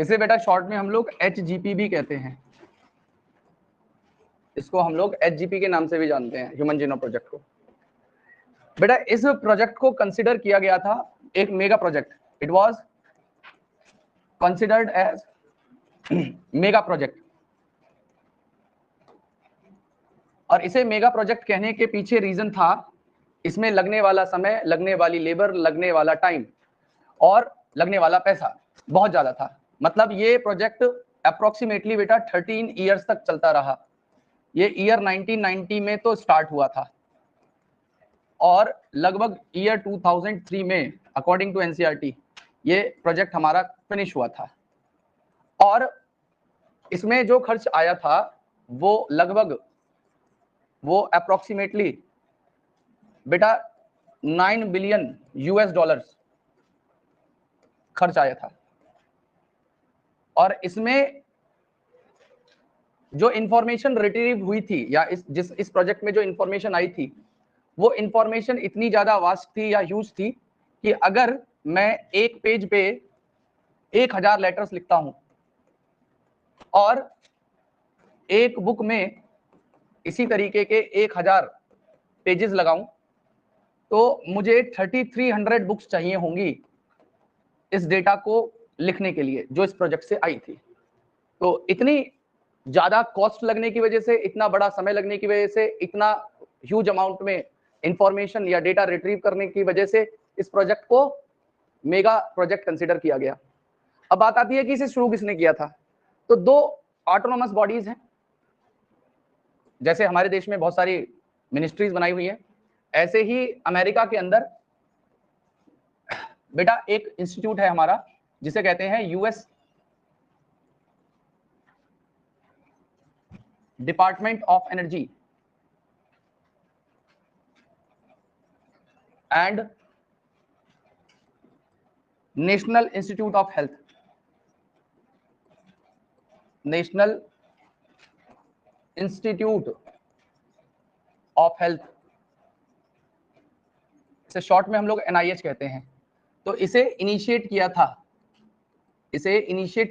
इसे बेटा शॉर्ट में हम लोग HGP भी कहते हैं, इसको हम लोग HGP के नाम से भी जानते हैं, ह्यूमन जीनोम प्रोजेक्ट को। बेटा इस प्रोजेक्ट को कंसिडर किया गया था एक mega project, it was considered as mega project. और इसे मेगा प्रोजेक्ट कहने के पीछे रीजन था, इसमें लगने वाला समय, लगने वाली लेबर, लगने वाला टाइम और लगने वाला पैसा बहुत ज्यादा था। मतलब ये प्रोजेक्ट अप्रोक्सीमेटली बेटा 13 ईयर्स तक चलता रहा। ये ईयर 1990 में तो स्टार्ट हुआ था और लगभग ईयर 2003 में अकॉर्डिंग टू एनसीईआरटी ये प्रोजेक्ट हमारा फिनिश हुआ था। और इसमें जो खर्च आया था वो लगभग अप्रोक्सीमेटली बेटा 9 बिलियन $US खर्च आया था। और इसमें जो इंफॉर्मेशन रिट्रीव हुई थी या इस प्रोजेक्ट में जो इंफॉर्मेशन आई थी वो इंफॉर्मेशन इतनी ज्यादा वास्ट थी या ह्यूज थी कि अगर मैं एक पेज पे 1000 लेटर्स लिखता हूं और एक बुक में इसी तरीके के 1000 पेजेस लगाऊं तो मुझे 3300 बुक्स चाहिए होंगी इस डेटा को लिखने के लिए जो इस प्रोजेक्ट से आई थी। तो इतनी ज्यादा कॉस्ट लगने की वजह से, इतना बड़ा समय लगने की वजह से, इतना ह्यूज अमाउंट में इंफॉर्मेशन या डेटा रिट्रीव करने की वजह से इस प्रोजेक्ट को मेगा प्रोजेक्ट कंसीडर किया गया। अब बात आती है कि इसे शुरू किसने किया था। तो दो ऑटोनोमस बॉडीज हैं, जैसे हमारे देश में बहुत सारी मिनिस्ट्रीज बनाई हुई हैं, ऐसे ही अमेरिका के अंदर बेटा एक इंस्टीट्यूट है हमारा जिसे कहते हैं US department of energy and national institute of health, national institute of health, इसे शॉर्ट में हम लोग NIH कहते हैं। तो इसे इनिशिएट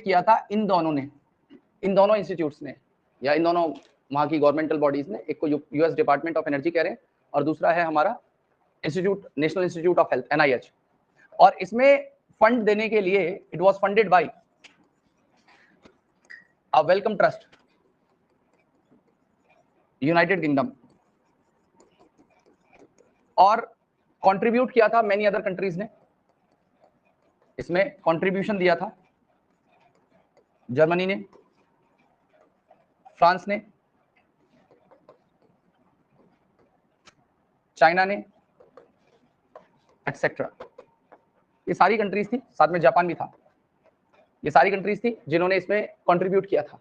किया था इन दोनों इंस्टीट्यूट्स ने या इन दोनों वहां की गवर्नमेंटल बॉडीज ने। एक को यूएस डिपार्टमेंट ऑफ एनर्जी कह रहे हैं और दूसरा है हमारा institute, national institute of health, NIH। और इसमें फंड देने के लिए it was funded by a Wellcome Trust, United kingdom, और कंट्रीब्यूट किया था मेनी अदर कंट्रीज ने। इसमें कंट्रीब्यूशन दिया था जर्मनी ने, फ्रांस ने, चाइना ने, एटसेट्रा। ये सारी कंट्रीज थी, साथ में जापान भी था। ये सारी कंट्रीज थी जिन्होंने इसमें कंट्रीब्यूट किया था।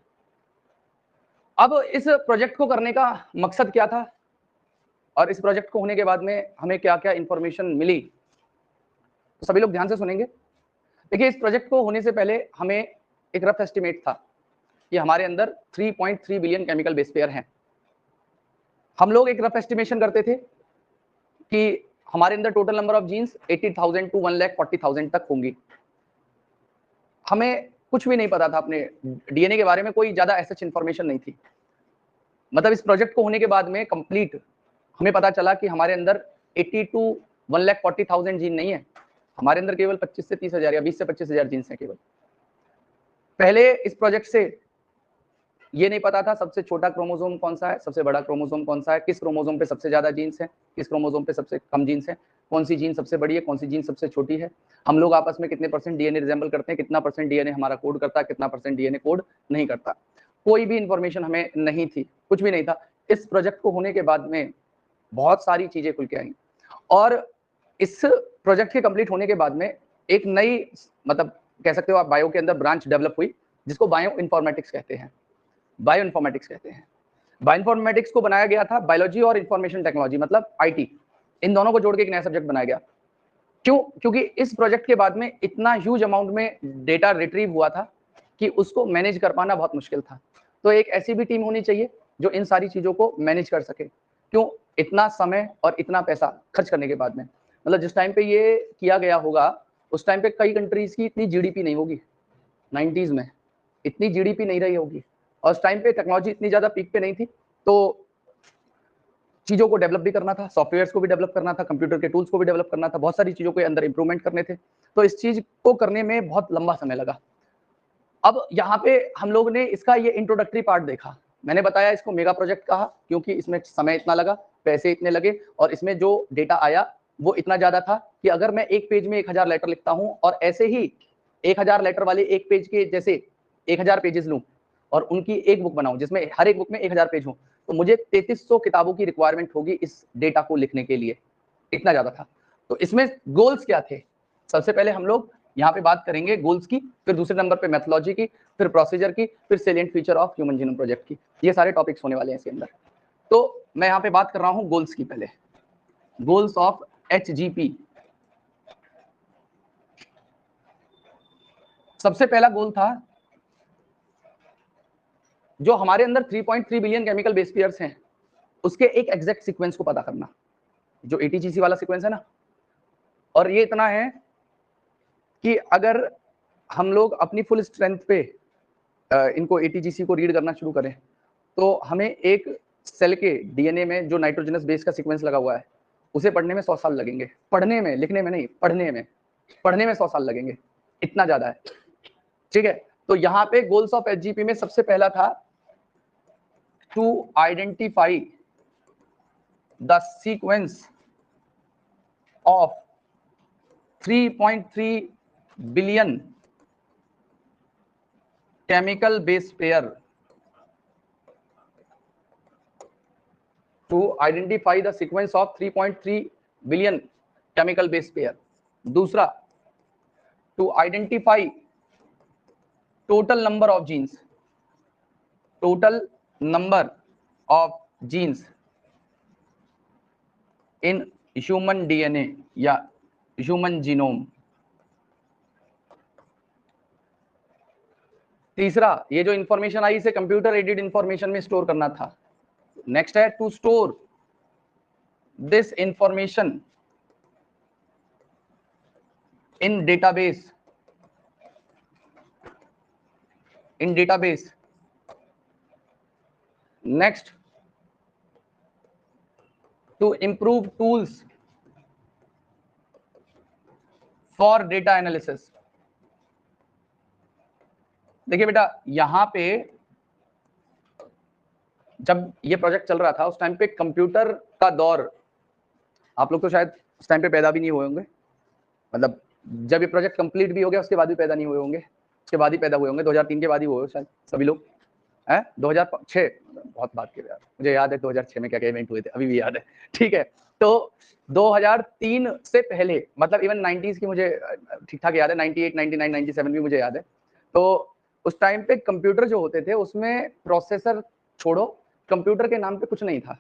अब इस प्रोजेक्ट को करने का मकसद क्या था और इस प्रोजेक्ट को होने के बाद में हमें क्या क्या इंफॉर्मेशन मिली, तो सभी लोग ध्यान से सुनेंगे। देखिए, इस प्रोजेक्ट को होने से पहले हमें एक रफ एस्टिमेट था कि हमारे अंदर 3.3 बिलियन केमिकल बेस पेयर हैं। हम लोग एक रफ एस्टिमेशन करते थे कि हमारे अंदर total number of genes 80,000 to 1,40,000 तक होंगी। हमें कुछ भी नहीं पता था अपने DNA के बारे में, कोई ज्यादा ऐसा इंफॉर्मेशन नहीं थी। मतलब इस प्रोजेक्ट को होने के बाद में कंप्लीट हमें पता चला कि हमारे अंदर 80 टू 1,40,000 जीन नहीं है, हमारे अंदर केवल 25 से 30,000 या 20 से 25,000 जीन्स हैं केवल। पहले इस प्रोजेक्ट से ये नहीं पता था सबसे छोटा क्रोमोसोम कौन सा है, सबसे बड़ा क्रोमोसोम कौन सा है, किस क्रोमोसोम पे सबसे ज्यादा जीन्स हैं, किस क्रोमोसोम पे सबसे कम जीन्स हैं, कौन सी जीन सबसे बड़ी है, कौन सी जीन सबसे छोटी है, हम लोग आपस में कितने % DNA रिजेंबल करते हैं, कितना % DNA हमारा कोड करता है, कितना % DNA कोड नहीं करता। कोई भी इंफॉर्मेशन हमें नहीं थी, कुछ भी नहीं था। इस प्रोजेक्ट को होने के बाद में बहुत सारी चीजें खुल के आई और इस प्रोजेक्ट के कंप्लीट होने के बाद में एक नई, मतलब कह सकते हो आप, बायो के अंदर ब्रांच डेवलप हुई जिसको बायो इन्फॉर्मेटिक्स कहते हैं। बायो इन्फॉर्मेटिक्स को बनाया गया था बायोलॉजी और इंफॉर्मेशन टेक्नोलॉजी, मतलब IT, इन दोनों को जोड़ के एक नया सब्जेक्ट बनाया गया। क्यों? क्योंकि इस प्रोजेक्ट के बाद में इतना ह्यूज अमाउंट में डेटा रिट्रीव हुआ था कि उसको मैनेज कर पाना बहुत मुश्किल था। तो एक ऐसी भी टीम होनी चाहिए जो इन सारी चीजों को मैनेज कर सके। क्यों? इतना समय और इतना पैसा खर्च करने के बाद में, मतलब जिस टाइम पे ये किया गया होगा उस टाइम पे कई कंट्रीज की इतनी GDP नहीं होगी। 90s में इतनी जीडीपी नहीं रही होगी, और उस टाइम पे टेक्नोलॉजी इतनी ज्यादा पीक पे नहीं थी, तो चीजों को डेवलप भी करना था, सॉफ्टवेयर्स को भी डेवलप करना था, कंप्यूटर के टूल्स को भी डेवलप करना था, बहुत सारी चीजों के अंदर इंप्रूवमेंट करने थे, तो इस चीज को करने में बहुत लंबा समय लगा। अब यहाँ पे हम लोग ने इसका ये इंट्रोडक्टरी पार्ट देखा, मैंने बताया इसको मेगा प्रोजेक्ट कहा क्योंकि इसमें समय इतना लगा, पैसे इतने लगे, और इसमें जो डेटा आया वो इतना ज्यादा था कि अगर मैं एक पेज में 1000 लेटर लिखता हूँ और ऐसे ही 1000 लेटर वाले एक पेज के जैसे 1000 पेजेस लूं और उनकी एक बुक बनाऊं जिसमें हर एक बुक में 1000 पेज हो, तो मुझे 3300 किताबों की रिक्वायरमेंट होगी इस डेटा को लिखने के लिए, इतना ज्यादा था। तो इसमें गोल्स क्या थे? सबसे पहले हम लोग यहाँ पे बात करेंगे गोल्स की, फिर दूसरे नंबर पे मेथोलॉजी की, फिर प्रोसीजर की, फिर salient feature of human genome project की। ये सारे टॉपिक्स होने वाले हैं इसके अंदर। तो मैं यहाँ पे बात कर रहा हूँ गोल्स की। पहले गोल्स ऑफ HGP। सबसे पहला गोल था जो हमारे अंदर 3.3 बिलियन केमिकल बेस पेयर्स हैं उसके एक एग्जैक्ट सीक्वेंस को पता करना, जो ATGC वाला सीक्वेंस है ना। और ये इतना है कि अगर हम लोग अपनी फुल स्ट्रेंथ पे इनको ATGC को रीड करना शुरू करें तो हमें एक सेल के DNA में जो नाइट्रोजनस बेस का सीक्वेंस लगा हुआ है उसे पढ़ने में 100 साल लगेंगे। पढ़ने में, लिखने में नहीं, पढ़ने में 100 साल लगेंगे, इतना ज्यादा है। ठीक है, तो यहाँ पे गोल्स ऑफ HGP में सबसे पहला था to identify the sequence of 3.3 billion chemical base pair, to identify the sequence of 3.3 billion chemical base pair. दूसरा, to identify total number of genes, total number of genes in human DNA या human genome. तीसरा, ये जो information आई इसे computer aided information में store करना था। नेक्स्ट है to store this information in database, next to improve tools for data analysis. देखिए बेटा, यहां पे जब ये प्रोजेक्ट चल रहा था उस टाइम पे कंप्यूटर का दौर, आप लोग तो शायद उस टाइम पे पैदा भी नहीं हुए होंगे, मतलब जब ये प्रोजेक्ट कंप्लीट भी हो गया उसके बाद भी पैदा नहीं हुए होंगे, उसके बाद ही पैदा हुए होंगे, 2003 के बाद ही हुए शायद सभी लोग हैं। 2006 बहुत बात के यार, मुझे याद है 2006 में क्या क्या इवेंट हुए थे, अभी भी याद है। ठीक है, तो 2003 से पहले, मतलब इवन 90s की मुझे ठीक ठाक याद है, 98, 99, 97 भी मुझे याद है। तो उस टाइम पे कंप्यूटर जो होते थे उसमें प्रोसेसर छोड़ो, कंप्यूटर के नाम पे कुछ नहीं था,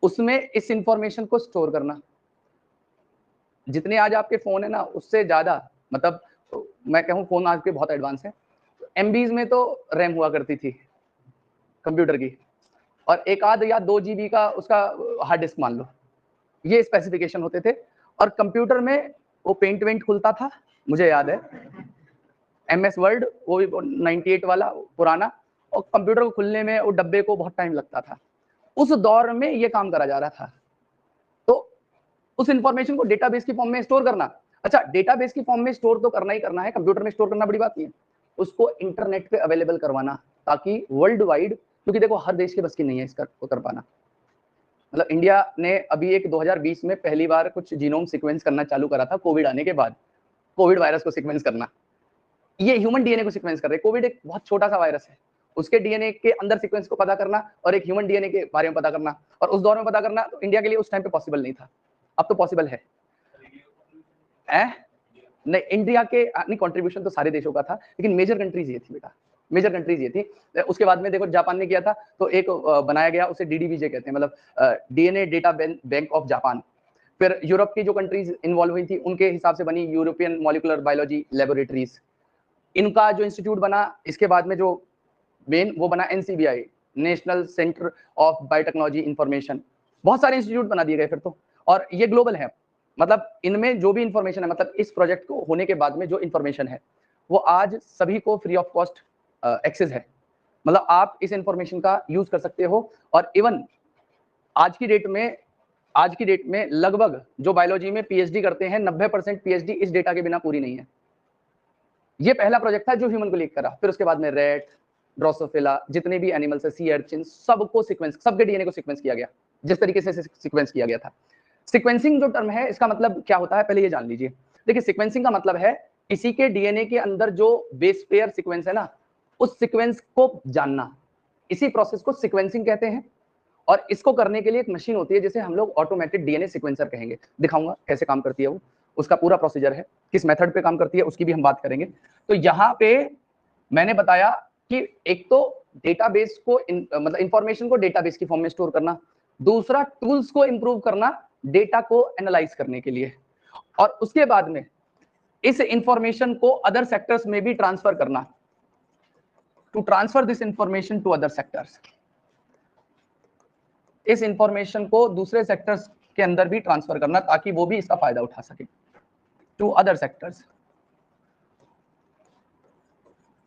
उसमें इस इंफॉर्मेशन को स्टोर करना। जितने आज आपके फोन है ना उससे ज्यादा, मतलब मैं कहूँ फोन आज के बहुत एडवांस है, MBs में तो रैम हुआ करती थी कंप्यूटर की, और एक आध या 2 GB का उसका हार्ड डिस्क मान लो, ये स्पेसिफिकेशन होते थे। और कंप्यूटर में वो पेंट वेंट खुलता था, मुझे याद है MS वर्ड, वो भी 98 वाला पुराना, और कंप्यूटर को खुलने में वो डब्बे को बहुत टाइम लगता था। उस दौर में ये काम करा जा रहा था। तो उस इंफॉर्मेशन को डेटाबेस की फॉर्म में स्टोर करना, अच्छा डेटाबेस की फॉर्म में स्टोर तो करना ही करना है, कंप्यूटर में स्टोर करना बड़ी बात नहीं है, उसको इंटरनेट पे अवेलेबल करवाना ताकि वर्ल्ड वाइड, क्योंकि देखो हर देश के बस की नहीं है इसका को कर पाना। मतलब इंडिया ने अभी एक 2020 में पहली बार कुछ जीनोम सीक्वेंस करना चालू करा था कोविड आने के बाद, कोविड वायरस को सीक्वेंस करना। ये ह्यूमन डीएनए को सीक्वेंस कर रहे हैं। कोविड एक बहुत छोटा सा वायरस है, उसके डीएनए के अंदर सीक्वेंस को पता करना और एक ह्यूमन डीएनए के बारे में पता करना, और उस दौर में पता करना, तो इंडिया के लिए उस टाइम पे पॉसिबल नहीं था, अब तो पॉसिबल है। नहीं, इंडिया के नहीं, कंट्रीब्यूशन तो सारे देशों का था, लेकिन मेजर कंट्रीज ये थी बेटा, मेजर कंट्रीज ये थी। उसके बाद में देखो जापान ने किया था, तो एक बनाया गया, उसे DDBJ कहते हैं, मतलब DNA data bank of Japan. फिर यूरोप की जो कंट्रीज इन्वॉल्व हुई थी उनके हिसाब से बनी यूरोपियन मॉलिकुलर बायोलॉजी लेबोरेटरीज, इनका जो इंस्टीट्यूट बना, इसके बाद में जो मेन वो बना NCBI, national centre of biotechnology information. बहुत सारे इंस्टीट्यूट बना दिए गए फिर तो, और ये ग्लोबल है, मतलब इनमें जो भी इंफॉर्मेशन है, मतलब इस प्रोजेक्ट को होने के बाद में जो इंफॉर्मेशन है वो आज सभी को फ्री ऑफ कॉस्ट एक्सेस है। मतलब आप इस इंफॉर्मेशन का यूज कर सकते हो। और इवन आज की डेट में लगभग जो बायोलॉजी में पीएचडी करते हैं 90% पीएचडी इस डेटा के बिना पूरी नहीं है। ये पहला प्रोजेक्ट था जो ह्यूमन को लीक करा। फिर उसके बाद में रेट, ड्रोसोफिला, जितने भी एनिमल्स है, सी अर्चिन, सबको सीक्वेंस, सबके डीएनए को सीक्वेंस किया गया जिस तरीके से सीक्वेंस किया गया था। सीक्वेंसिंग जो टर्म है, इसका मतलब क्या होता है पहले ये जान लीजिए। देखिए, सीक्वेंसिंग का मतलब है किसी के डीएनए के अंदर जो बेस पेयर सीक्वेंस है ना, उस सीक्वेंस को जानना। इसी प्रोसेस को सीक्वेंसिंग कहते हैं। और इसको करने के लिए एक मशीन होती है जिसे हम लोग ऑटोमेटेड डीएनए सीक्वेंसर कहेंगे। दिखाऊंगा कैसे काम करती है वो, उसका पूरा प्रोसीजर है, किस मेथड पे काम करती है उसकी भी हम बात करेंगे। तो यहाँ पे मैंने बताया कि एक तो डेटाबेस को मतलब इंफॉर्मेशन को डेटाबेस की फॉर्म में स्टोर करना, दूसरा टूल्स को इंप्रूव करना डेटा को एनालाइज करने के लिए, और उसके बाद में इस इंफॉर्मेशन को अदर सेक्टर्स में भी ट्रांसफर करना, to transfer this information to other sectors. इस इंफॉर्मेशन को दूसरे सेक्टर्स के अंदर भी ट्रांसफर करना ताकि वो भी इसका फायदा उठा सके, टू अदर सेक्टर्स।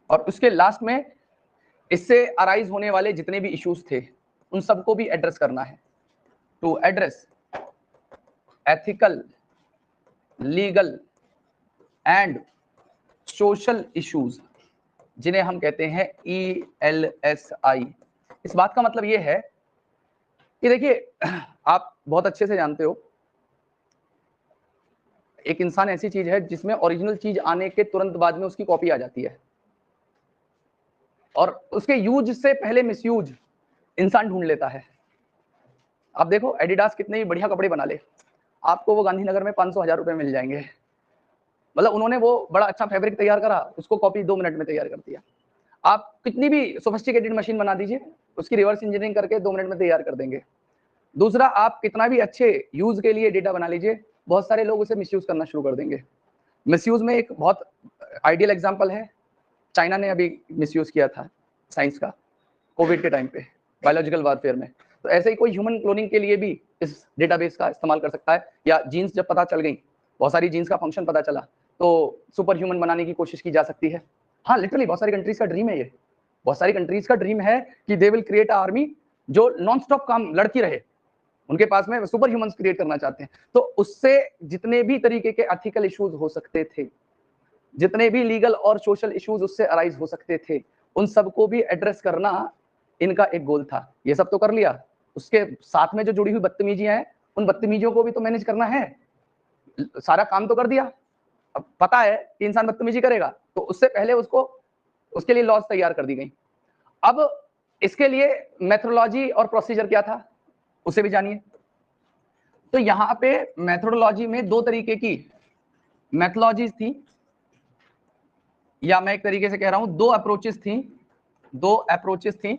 और उसके लास्ट में इससे अराइज होने वाले जितने भी इश्यूज थे उन सबको भी एड्रेस करना है, to address ethical, legal and social issues, जिन्हें हम कहते हैं ELSI। इस बात का मतलब ये है कि देखिए, आप बहुत अच्छे से जानते हो एक इंसान ऐसी चीज है जिसमें ओरिजिनल चीज आने के तुरंत बाद में उसकी कॉपी आ जाती है, और उसके यूज से पहले मिसयूज इंसान ढूंढ लेता है। आप देखो, एडिडास कितने भी बढ़िया कपड़े बना ले, आपको वो गांधीनगर में 500-1000 रुपए मिल जाएंगे। मतलब उन्होंने वो बड़ा अच्छा फैब्रिक तैयार करा, उसको कॉपी 2 मिनट में तैयार कर दिया। आप कितनी भी सोफिस्टिकेटेड मशीन बना दीजिए, उसकी रिवर्स इंजीनियरिंग करके 2 मिनट में तैयार कर देंगे। दूसरा, आप कितना भी अच्छे यूज के लिए डेटा बना लीजिए, बहुत सारे लोग उसे मिसयूज करना शुरू कर देंगे। मिसयूज में एक बहुत आइडियल एग्जांपल है, चाइना ने अभी मिसयूज किया था साइंस का कोविड के टाइम पे बायोलॉजिकल वारफेयर में। तो ऐसे ही कोई ह्यूमन क्लोनिंग के लिए भी इस डेटाबेस का इस्तेमाल कर सकता है, या जीन्स जब पता चल गई, बहुत सारी जीन्स का फंक्शन पता चला, तो सुपर ह्यूमन बनाने की कोशिश की जा सकती है। हाँ, लिटरली बहुत सारी कंट्रीज का ड्रीम है ये, बहुत सारी कंट्रीज का ड्रीम है कि दे विल क्रिएट आर्मी जो नॉन स्टॉप काम लड़ती रहे, उनके पास में सुपर ह्यूमंस क्रिएट करना चाहते हैं। तो उससे जितने भी तरीके के एथिकल इश्यूज हो सकते थे, जितने भी लीगल और सोशल इश्यूज उससे अराइज हो सकते थे, उन सबको भी एड्रेस करना इनका एक गोल था। ये सब तो कर लिया, उसके साथ में जो जुड़ी हुई बदतमीजियां हैं, उन बदतमीजियों को भी तो मैनेज करना है। सारा काम तो कर दिया, अब पता है कि इंसान बदतमीजी करेगा, तो उससे पहले उसको उसके लिए लॉज तैयार कर दी गई। अब इसके लिए मेथोडोलॉजी और प्रोसीजर क्या था उसे भी जानिए। तो यहाँ पे मेथोडोलॉजी में 2 तरीके की मेथोडोलॉजीज थी, या मैं एक तरीके से कह रहा हूं 2 अप्रोचेस थी। 2 अप्रोचेस थी।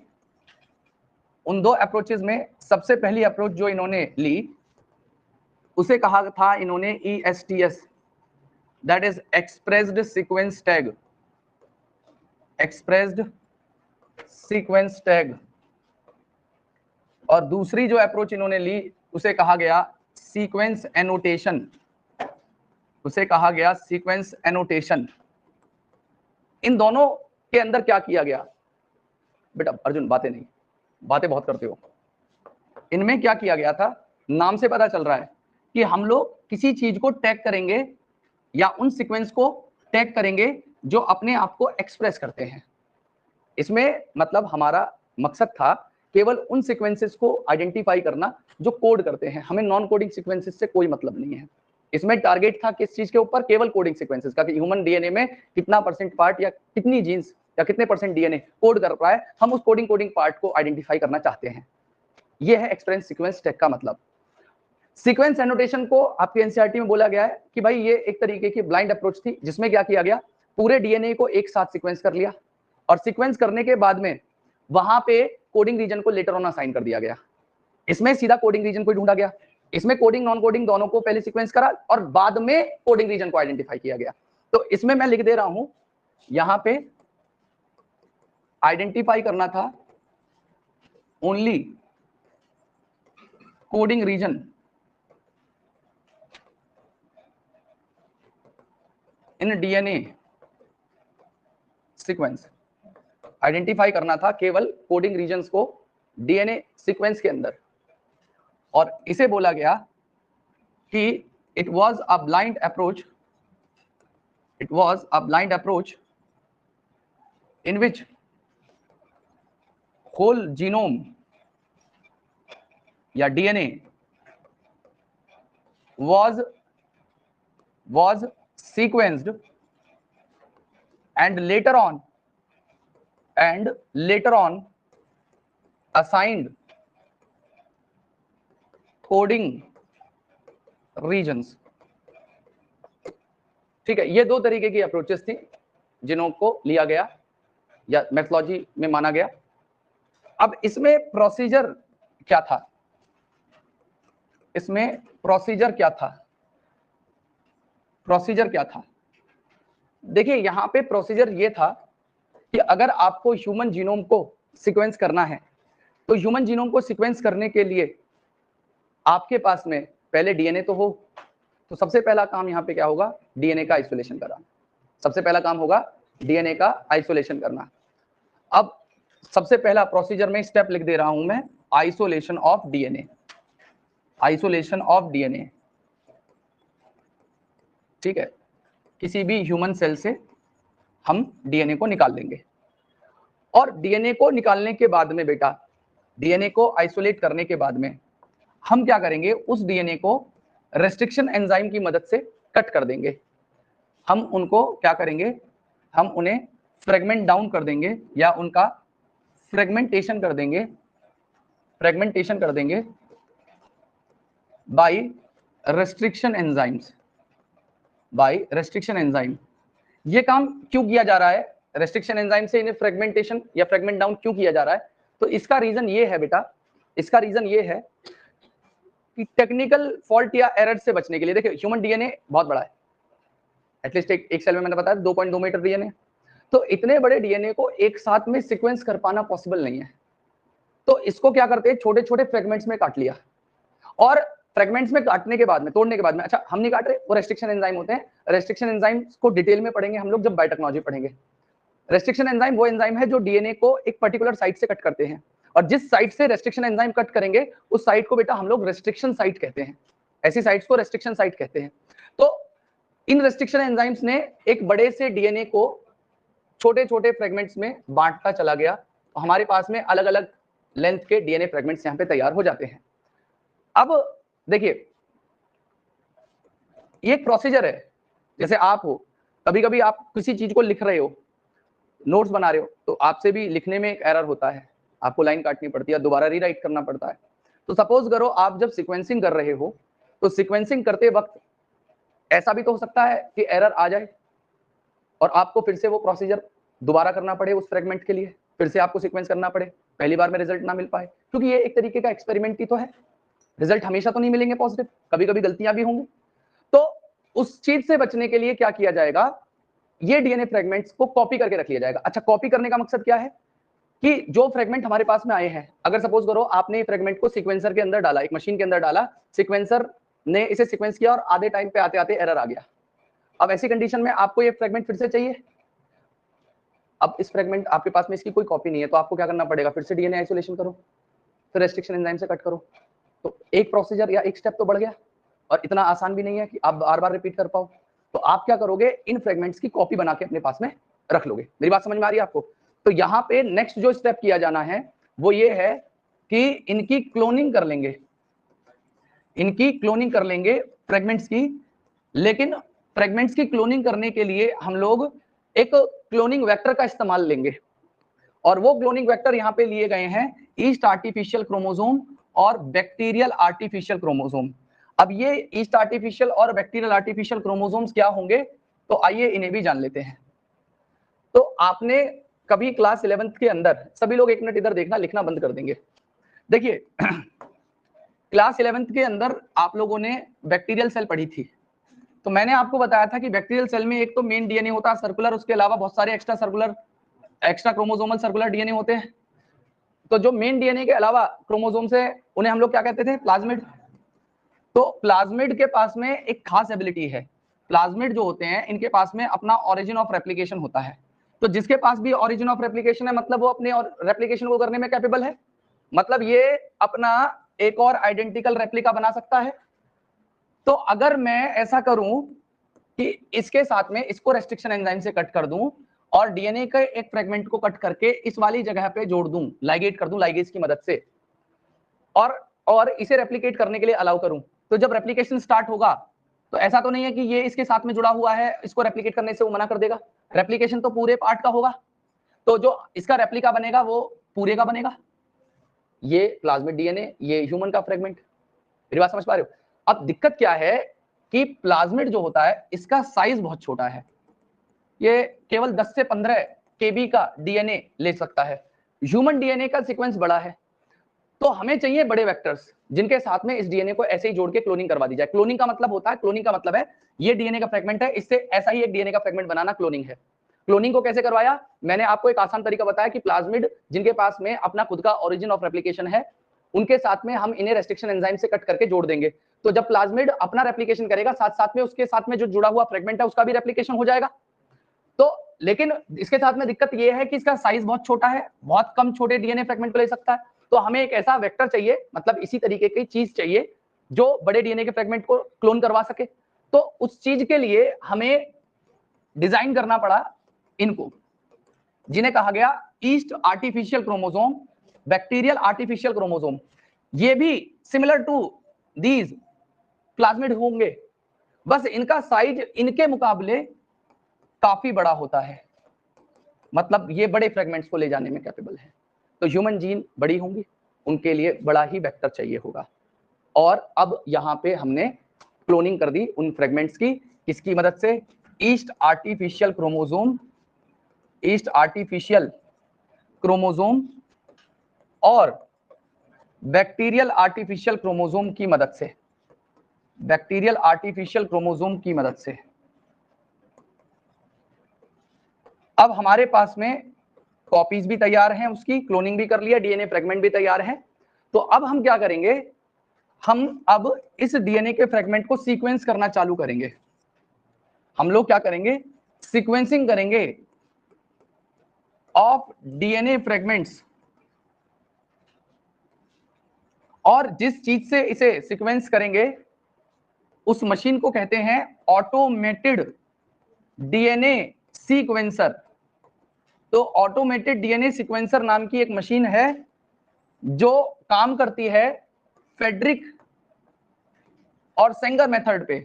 उन 2 अप्रोचेस में सबसे पहली अप्रोच जो इन्होंने ली उसे कहा था इन्होंने ESTS, that is expressed sequence tag. Expressed sequence tag. और दूसरी जो अप्रोच इन्होंने ली उसे कहा गया सीक्वेंस एनोटेशन। उसे कहा गया सीक्वेंस एनोटेशन। इन दोनों के अंदर क्या किया गया? बेटा अर्जुन, बातें नहीं, बातें बहुत करते हो। इनमें क्या किया गया था, नाम से पता चल रहा है कि हम लोग किसी चीज को टैग करेंगे या उन सीक्वेंस को टैग करेंगे जो अपने आप को एक्सप्रेस करते हैं। इसमें मतलब हमारा मकसद था केवल उन सीक्वेंसेस को आइडेंटिफाई करना जो कोड करते हैं। हमें नॉन कोडिंग सीक्वेंसेस से कोई मतलब नहीं है। इसमें टारगेट था किस चीज के ऊपर? केवल कोडिंग सीक्वेंसेस का, कि ह्यूमन डीएनए में कितना परसेंट पार्ट या कितनी जीन्स या कितने परसेंट डीएनए कोड कर रहा है, हम उस कोडिंग पार्ट को आइडेंटिफाई करना चाहते हैं। ये है एक्सप्रेस सीक्वेंस टैग का मतलब। सीक्वेंस एनोटेशन को आपके एनसीईआरटी में बोला गया है कि भाई ये एक तरीके की ब्लाइंड अप्रोच थी, जिसमें क्या किया गया, पूरे डीएनए को एक साथ सीक्वेंस कर लिया, और सीक्वेंस करने के बाद में वहां पे कोडिंग रीजन को लेटर ऑन असाइन कर दिया गया। इसमें सीधा कोडिंग रीजन को ढूंढा गया। इसमें कोडिंग नॉन कोडिंग दोनों को पहले सीक्वेंस करा और बाद में कोडिंग रीजन को आइडेंटिफाई किया गया। तो इसमें मैं लिख दे रहा हूं, यहां पे आइडेंटिफाई करना था only coding region in DNA sequence, identify करना था केवल कोडिंग रीजन्स को डीएनए सीक्वेंस के अंदर, और इसे बोला गया कि it was a blind approach, it was a blind approach in which whole genome या DNA was sequenced and later on assigned coding regions। ठीक है, ये दो तरीके की अप्रोचेस थी जिन्हों को लिया गया या मेथोलॉजी में माना गया। अब इसमें प्रोसीजर क्या था, इसमें प्रोसीजर क्या था, प्रोसीजर क्या था? देखिए यहां पे प्रोसीजर ये था कि अगर आपको ह्यूमन जीनोम को सीक्वेंस करना है तो ह्यूमन जीनोम को सीक्वेंस करने के लिए आपके पास में पहले डीएनए तो हो, तो सबसे पहला काम यहाँ पे क्या होगा, डीएनए का आइसोलेशन कराना। सबसे पहला काम होगा डीएनए का आइसोलेशन करना। अब सबसे पहला प्रोसीजर में स्टेप लिख दे रहा हूं मैं, isolation of DNA, isolation of DNA. ठीक है, किसी भी ह्यूमन सेल से हम डीएनए को निकाल लेंगे, और डीएनए को निकालने के बाद में बेटा, डीएनए को आइसोलेट करने के बाद में हम क्या करेंगे, उस डीएनए को रेस्ट्रिक्शन एंजाइम की मदद से कट कर देंगे। हम उनको क्या करेंगे, हम उन्हें फ्रेगमेंट डाउन कर देंगे या उनका फ्रेगमेंटेशन कर देंगे, फ्रेगमेंटेशन कर देंगे by restriction enzymes, by restriction enzyme. ये काम क्यों किया जा रहा है, रेस्ट्रिक्शन एंजाइम से इन्हें फ्रेगमेंटेशन या फ्रेगमेंट डाउन क्यों किया जा रहा है? तो इसका रीजन ये है बेटा, इसका रीजन ये है कि टेक्निकल फॉल्ट या एरर से बचने के लिए। देखिए ह्यूमन डीएनए बहुत बड़ा है, एटलीस्ट एक सेल में मैंने बताया 2.2 मीटर डीएनए, तो इतने बड़े डीएनए को एक साथ में सीक्वेंस कर पाना पॉसिबल नहीं है। तो इसको क्या करते हैं, छोटे छोटे फ्रेगमेंट्स में काट लिया, और फ्रेगमेंट्स में काटने के बाद में, तोड़ने के बाद में, अच्छा हम नहीं काट रहे, वो रेस्ट्रिक्शन एंजाइम होते हैं। रेस्ट्रिक्शन एंजाइम को डिटेल में पढ़ेंगे हम लोग जब बायोटेक्नोलॉजी पढ़ेंगे। रेस्ट्रिक्शन एंजाइम वो एंजाइम है जो डीएनए को एक पर्टिकुलर साइट से कट करते हैं, और जिस साइट से रेस्ट्रिक्शन एंजाइम कट करेंगे उस साइट को बेटा हम लोग रेस्ट्रिक्शन साइट कहते हैं, ऐसी साइट्स को रेस्ट्रिक्शन साइट कहते हैं। तो इन रेस्ट्रिक्शन एंजाइम्स ने एक बड़े से डीएनए को छोटे छोटे फ्रेगमेंट्स में बांटता चला गया, तो हमारे पास में अलग अलग लेंथ के डीएनए फ्रेगमेंट्स यहाँ पे तैयार हो जाते हैं। अब देखिए ये एक प्रोसीजर है, जैसे आप हो, कभी कभी आप किसी चीज को लिख रहे हो, नोट्स बना रहे हो, तो आपसे भी लिखने में एक एरर होता है, आपको लाइन काटनी पड़ती है, दोबारा रीराइट करना पड़ता है। तो सपोज करो आप जब सीक्वेंसिंग कर रहे हो, तो सीक्वेंसिंग करते वक्त ऐसा भी तो हो सकता है कि एरर आ जाए और आपको फिर से वो प्रोसीजर दोबारा करना पड़े, उस फ्रेगमेंट के लिए फिर से आपको सीक्वेंस करना पड़े, पहली बार में रिजल्ट ना मिल पाए, क्योंकि ये एक तरीके का एक्सपेरिमेंट ही तो है, रिजल्ट हमेशा तो नहीं मिलेंगे पॉजिटिव, कभी कभी गलतियां भी होंगी। तो उस चीज से बचने के लिए क्या किया जाएगा, ये डीएनए फ्रेगमेंट्स को कॉपी करके रख लिया जाएगा। अच्छा कॉपी करने का मकसद क्या है कि जो फ्रेगमेंट हमारे पास में आए हैं, अगर सपोज करो आपने फ्रेगमेंट को सीक्वेंसर के अंदर डाला, एक मशीन के अंदर डाला, सीक्वेंसर ने इसे सीक्वेंस किया और आधे टाइम पे आते आते एरर आ गया। अब ऐसी कंडीशन में आपको ये फ्रेगमेंट फिर से चाहिए, अब इस फ्रेगमेंट आपके पास में इसकी कोई कॉपी नहीं है, तो आपको क्या करना पड़ेगा, फिर से डीएनए आइसोलेशन करो, फिर रेस्ट्रिक्शन एंजाइम से कट करो। तो एक प्रोसीजर या एक स्टेप तो बढ़ गया, और इतना आसान भी नहीं है कि आप बार बार रिपीट कर पाओ। तो आप क्या करोगे, इन फ्रेगमेंट्स की कॉपी बना के अपने पास में रख लोगे। मेरी बात समझ में आ रही है आपको? तो यहाँ पे नेक्स्ट जो स्टेप किया जाना है वो ये है कि इनकी क्लोनिंग कर लेंगे, इनकी क्लोनिंग कर लेंगे फ्रेगमेंट्स की। लेकिन फ्रेगमेंट्स की क्लोनिंग करने के लिए हम लोग एक क्लोनिंग वेक्टर का इस्तेमाल लेंगे, और वो क्लोनिंग वेक्टर यहाँ पे लिए गए हैं ईस्ट आर्टिफिशियल क्रोमोसोम और बैक्टीरियल आर्टिफिशियल क्रोमोसोम। अब ये ईस्ट आर्टिफिशियल और बैक्टीरियल आर्टिफिशियल क्रोमोसोम्स क्या होंगे, तो आइए इन्हें भी जान लेते हैं। तो आपने कभी क्लास 11th के अंदर, सभी लोग एक मिनट इधर देखना, लिखना बंद कर देंगे। देखिए क्लास 11th के अंदर आप लोगों ने बैक्टीरियल सेल पढ़ी थी, तो मैंने आपको बताया था कि बैक्टीरियल सेल में एक तो मेन डीएनए होता है सर्कुलर, उसके अलावा बहुत सारे extra circular, extra chromosomal circular DNA होते हैं। तो जो मेन डीएनए के अलावा क्रोमोसोम्स है उन्हें हम लोग क्या कहते थे, प्लाज्मिड। तो प्लाज्मिड के पास में एक खास एबिलिटी है, प्लाज्मिड जो होते हैं इनके पास में अपना ओरिजिन ऑफ रेप्लिकेशन होता है। तो जिसके पास भी ऑरिजिन ऑफ रेप्लिकेशन है मतलब वो अपने और रेप्लिकेशन को करने में कैपेबल है, मतलब ये अपना एक और आइडेंटिकल रेप्लिका बना सकता है। तो अगर मैं ऐसा करूं कि इसके साथ में इसको रेस्ट्रिक्शन एंजाइम से कट कर दूं और डीएनए के एक फ्रेगमेंट को कट करके इस वाली जगह पे जोड़ दूं, लाइगेट कर दूं लाइगेज की मदद से, और इसे रेप्लिकेट करने के लिए अलाउ करूं, तो जब रेप्लिकेशन स्टार्ट होगा तो ऐसा तो नहीं है कि ये इसके साथ में जुड़ा हुआ है, इसको रेप्लिकेट करने से वो मना कर देगा। रेप्लिकेशन तो पूरे पार्ट का होगा, तो जो इसका रेप्लिका बनेगा वो पूरे का बनेगा। ये प्लाज्मिड डीएनए, ये ह्यूमन का फ्रेगमेंट। मेरी बात समझ पा रहे हो? अब दिक्कत क्या है कि प्लाज्मिड जो होता है इसका साइज बहुत छोटा है, ये केवल 10 से 15 केबी का डीएनए ले सकता है। ह्यूमन डीएनए का सीक्वेंस बड़ा है, तो हमें चाहिए बड़े वेक्टर्स जिनके साथ में इस डीएनए को ऐसे ही जोड़ के क्लोनिंग करवा दी जाए। क्लोनिंग का मतलब होता है, क्लोनिंग का मतलब है ये डीएनए का फ्रेगमेंट है, इससे ऐसा ही एक डीएनए का फ्रेगमेंट बनाना क्लोनिंग है। क्लोनिंग को कैसे करवाया, मैंने आपको एक आसान तरीका बताया कि प्लाज्मिड जिनके पास में अपना खुद का ओरिजिन ऑफ रेप्लिकेशन है, उनके साथ में हम इन्हें रेस्ट्रिक्शन एंजाइम से कट करके जोड़ देंगे। तो जब प्लाज्मिड अपना रेप्लिकेशन करेगा, साथ साथ में उसके साथ में जो जुड़ा हुआ फ्रेगमेंट है उसका भी रेप्लिकेशन हो जाएगा। तो लेकिन इसके साथ में दिक्कत ये है कि इसका साइज बहुत छोटा है, बहुत कम छोटे डीएनए फ्रेगमेंट को ले सकता है। तो हमें एक ऐसा वेक्टर चाहिए, मतलब इसी तरीके की चीज चाहिए जो बड़े डीएनए के फ्रेगमेंट को क्लोन करवा सके। तो उस चीज के लिए हमें डिजाइन करना पड़ा इनको, जिन्हें कहा गया yeast artificial chromosome, bacterial artificial chromosome. ये भी सिमिलर टू दीज प्लाज्मिड होंगे, बस इनका साइज इनके मुकाबले काफी बड़ा होता है, मतलब ये बड़े फ्रेगमेंट्स को ले जाने में कैपेबल है। तो ह्यूमन जीन बड़ी होंगी, उनके लिए बड़ा ही वेक्टर चाहिए होगा। और अब यहाँ पे हमने क्लोनिंग कर दी उन फ्रेगमेंट्स की, किसकी मदद से, yeast artificial chromosome, yeast artificial chromosome और बैक्टीरियल आर्टिफिशियल क्रोमोसोम की मदद से, बैक्टीरियल आर्टिफिशियल क्रोमोसोम की मदद से। अब हमारे पास में कॉपीज भी तैयार हैं, उसकी क्लोनिंग भी कर लिया, डीएनए फ्रेगमेंट भी तैयार है। तो अब हम क्या करेंगे, हम अब इस डीएनए के फ्रेगमेंट को सीक्वेंस करना चालू करेंगे। हम लोग क्या करेंगे, सीक्वेंसिंग करेंगे ऑफ डीएनए फ्रेगमेंट्स। और जिस चीज से इसे सीक्वेंस करेंगे उस मशीन को कहते हैं ऑटोमेटेड डीएनए सीक्वेंसर। तो ऑटोमेटेड डीएनए सीक्वेंसर नाम की एक मशीन है जो काम करती है फेडरिक और सेंगर मेथड पे।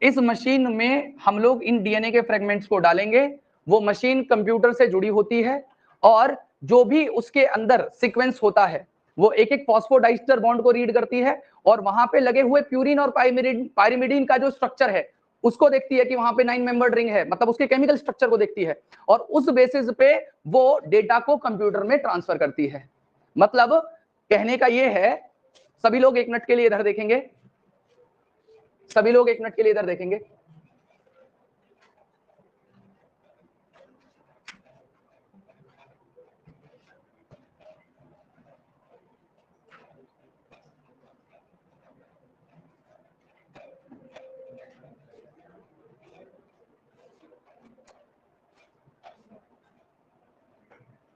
इस मशीन में हम लोग इन डीएनए के फ्रेगमेंट्स को डालेंगे, वो मशीन कंप्यूटर से जुड़ी होती है और जो भी उसके अंदर सीक्वेंस होता है वो एक एक फॉस्फोडाइस्टर बॉन्ड को रीड करती है और वहां पे लगे हुए प्यूरिन और पाइरिमिडीन का जो स्ट्रक्चर है उसको देखती है कि वहां पे 9 मेंबर्ड रिंग है, मतलब उसके केमिकल स्ट्रक्चर को देखती है और उस बेसिस पे वो डेटा को कंप्यूटर में ट्रांसफर करती है। मतलब कहने का ये है, सभी लोग एक मिनट के लिए इधर देखेंगे, सभी लोग एक मिनट के लिए इधर देखेंगे।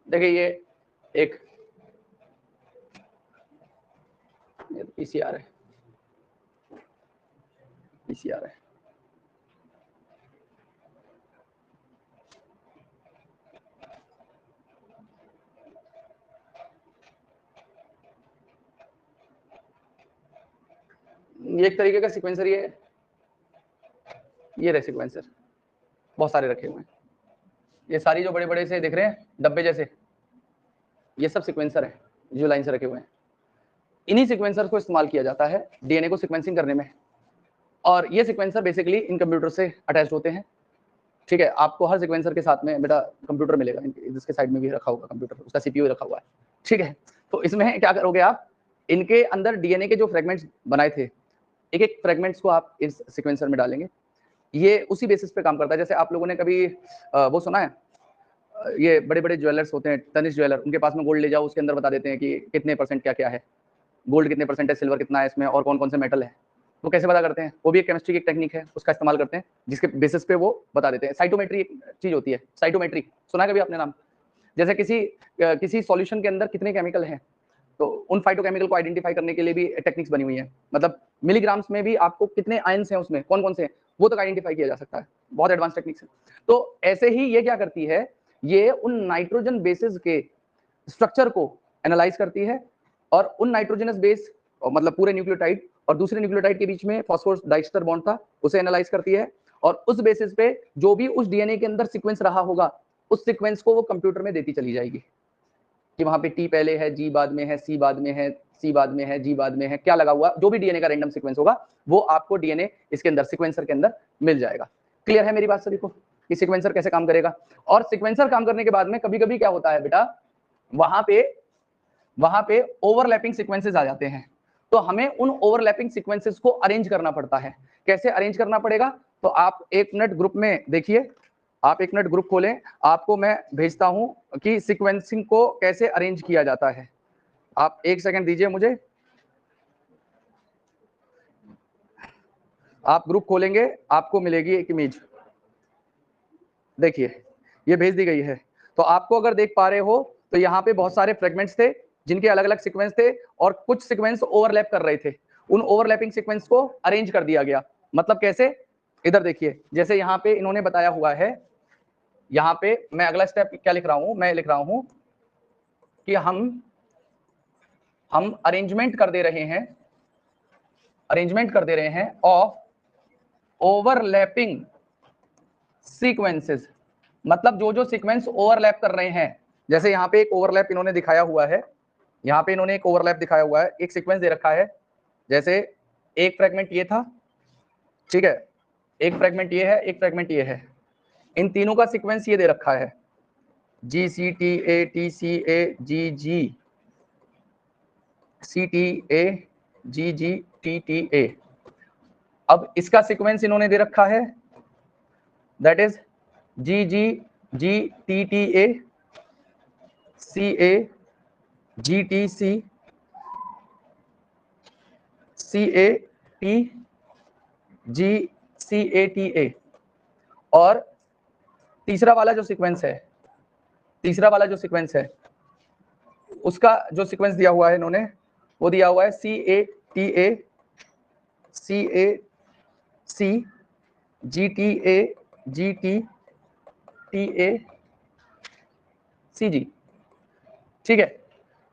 देखिए ये एक पीसीआर है, पीसीआर है। ये एक तरीके का सीक्वेंसर, ये रहे सीक्वेंसर, बहुत सारे रखे हुए हैं। ये सारी जो बड़े बड़े से दिख रहे हैं डब्बे जैसे, ये सब सीक्वेंसर है जो लाइन से रखे हुए हैं। इन्हीं सीक्वेंसर को इस्तेमाल किया जाता है डीएनए को सीक्वेंसिंग करने में। और ये सीक्वेंसर बेसिकली इन कंप्यूटर से अटैच होते हैं। ठीक है, आपको हर सीक्वेंसर के साथ में बेटा कंप्यूटर मिलेगा, जिसके साइड में भी रखा होगा कंप्यूटर, उसका सीपीयू रखा हुआ है। ठीक है, तो इसमें क्या करोगे आप, इनके अंदर डीएनए के जो फ्रेगमेंट्स बनाए थे, एक एक फ्रेगमेंट्स को आप इस सीक्वेंसर में डालेंगे। ये उसी बेसिस पे काम करता है। जैसे आप लोगों ने कभी वो सुना है, ये बड़े बड़े ज्वेलर्स होते हैं, तनिष्क ज्वेलर, उनके पास में गोल्ड ले जाओ, उसके अंदर बता देते हैं कि कितने % क्या क्या है, गोल्ड कितने % है, सिल्वर कितना है इसमें और कौन कौन से मेटल है। वो कैसे पता करते हैं? वो भी एक केमिस्ट्री की एक टेक्निक है, उसका इस्तेमाल करते हैं, जिसके बेसिस पे वो बता देते हैं। साइटोमेट्री एक चीज होती है, साइटोमेट्री सुना है कभी आपने नाम? जैसे किसी सॉल्यूशन के अंदर कितने केमिकल हैं, तो उन फाइटोकेमिकल को आइडेंटिफाई करने के लिए भी टेक्निक्स बनी हुई है। मतलब मिलीग्राम्स में भी आपको कितने आयंस हैं उसमें, कौन कौन से हैं, वो तक आइडेंटिफाई किया जा सकता है। बहुत एडवांस टेक्निक्स है। तो ऐसे ही ये क्या करती है, ये उन नाइट्रोजन बेसिस के स्ट्रक्चर को एनालाइज करती है, और उन नाइट्रोजनस बेस मतलब पूरे न्यूक्लियोटाइड और दूसरे न्यूक्लियोटाइड के बीच में फॉस्फोरस डाइस्टर बॉन्ड था, उसे एनालाइज करती है, और उस बेसिस पे जो भी उस डीएनए के अंदर सीक्वेंस रहा होगा, उस सीक्वेंस को वो कंप्यूटर में देती चली जाएगी कि वहां पे टी पहले है, जी बाद में है, सी बाद में है, सी बाद में है, जी बाद में है, क्या लगा हुआ, जो भी डीएनए का रैंडम सीक्वेंस होगा वो आपको डीएनए इसके अंदर सीक्वेंसर के अंदर मिल जाएगा। क्लियर है मेरी बात सभी को कि सीक्वेंसर कैसे काम करेगा? और सीक्वेंसर काम करने के बाद में कभी कभी क्या होता है बेटा, वहां पे ओवरलैपिंग सीक्वेंसेस आ जाते हैं, तो हमें उन ओवरलैपिंग सीक्वेंसेस को अरेंज करना पड़ता है। कैसे अरेंज करना पड़ेगा? तो आप 1 मिनट ग्रुप में देखिए, आप 1 मिनट ग्रुप खोलें, आपको मैं भेजता हूं कि सीक्वेंसिंग को कैसे अरेंज किया जाता है। आप 1 सेकंड दीजिए मुझे, आप ग्रुप खोलेंगे, आपको मिलेगी एक इमेज, देखिए ये भेज दी गई है। तो आपको अगर देख पा रहे हो तो यहाँ पे बहुत सारे फ्रेगमेंट्स थे जिनके अलग अलग सीक्वेंस थे, और कुछ सीक्वेंस ओवरलैप कर रहे थे। उन ओवरलैपिंग सीक्वेंस को अरेंज कर दिया गया। मतलब कैसे? इधर देखिए, जैसे यहाँ पे इन्होंने बताया हुआ है, यहाँ पे मैं अगला स्टेप क्या लिख रहा हूं, मैं लिख रहा हूं कि हम अरेंजमेंट कर दे रहे हैं ऑफ ओवरलैपिंग सीक्वेंसेस। मतलब जो जो सीक्वेंस ओवरलैप कर रहे हैं, जैसे यहाँ पे एक ओवरलैप इन्होंने दिखाया हुआ है, यहाँ पे इन्होंने एक ओवरलैप दिखाया हुआ है, एक सीक्वेंस दे रखा है, जैसे एक फ्रेगमेंट ये था, ठीक है, एक फ्रेगमेंट ये है, एक फ्रेगमेंट ये है, इन तीनों का सीक्वेंस ये दे रखा है, G C T A T C A G G C T A G G T T A. अब इसका सीक्वेंस इन्होंने दे रखा है, that is G G G T T A C A G T C C A T G C A T A. और तीसरा वाला जो सीक्वेंस है, उसका जो सीक्वेंस दिया हुआ है इन्होंने, वो दिया हुआ है C A T A C A C G T A G T T A C G. ठीक है,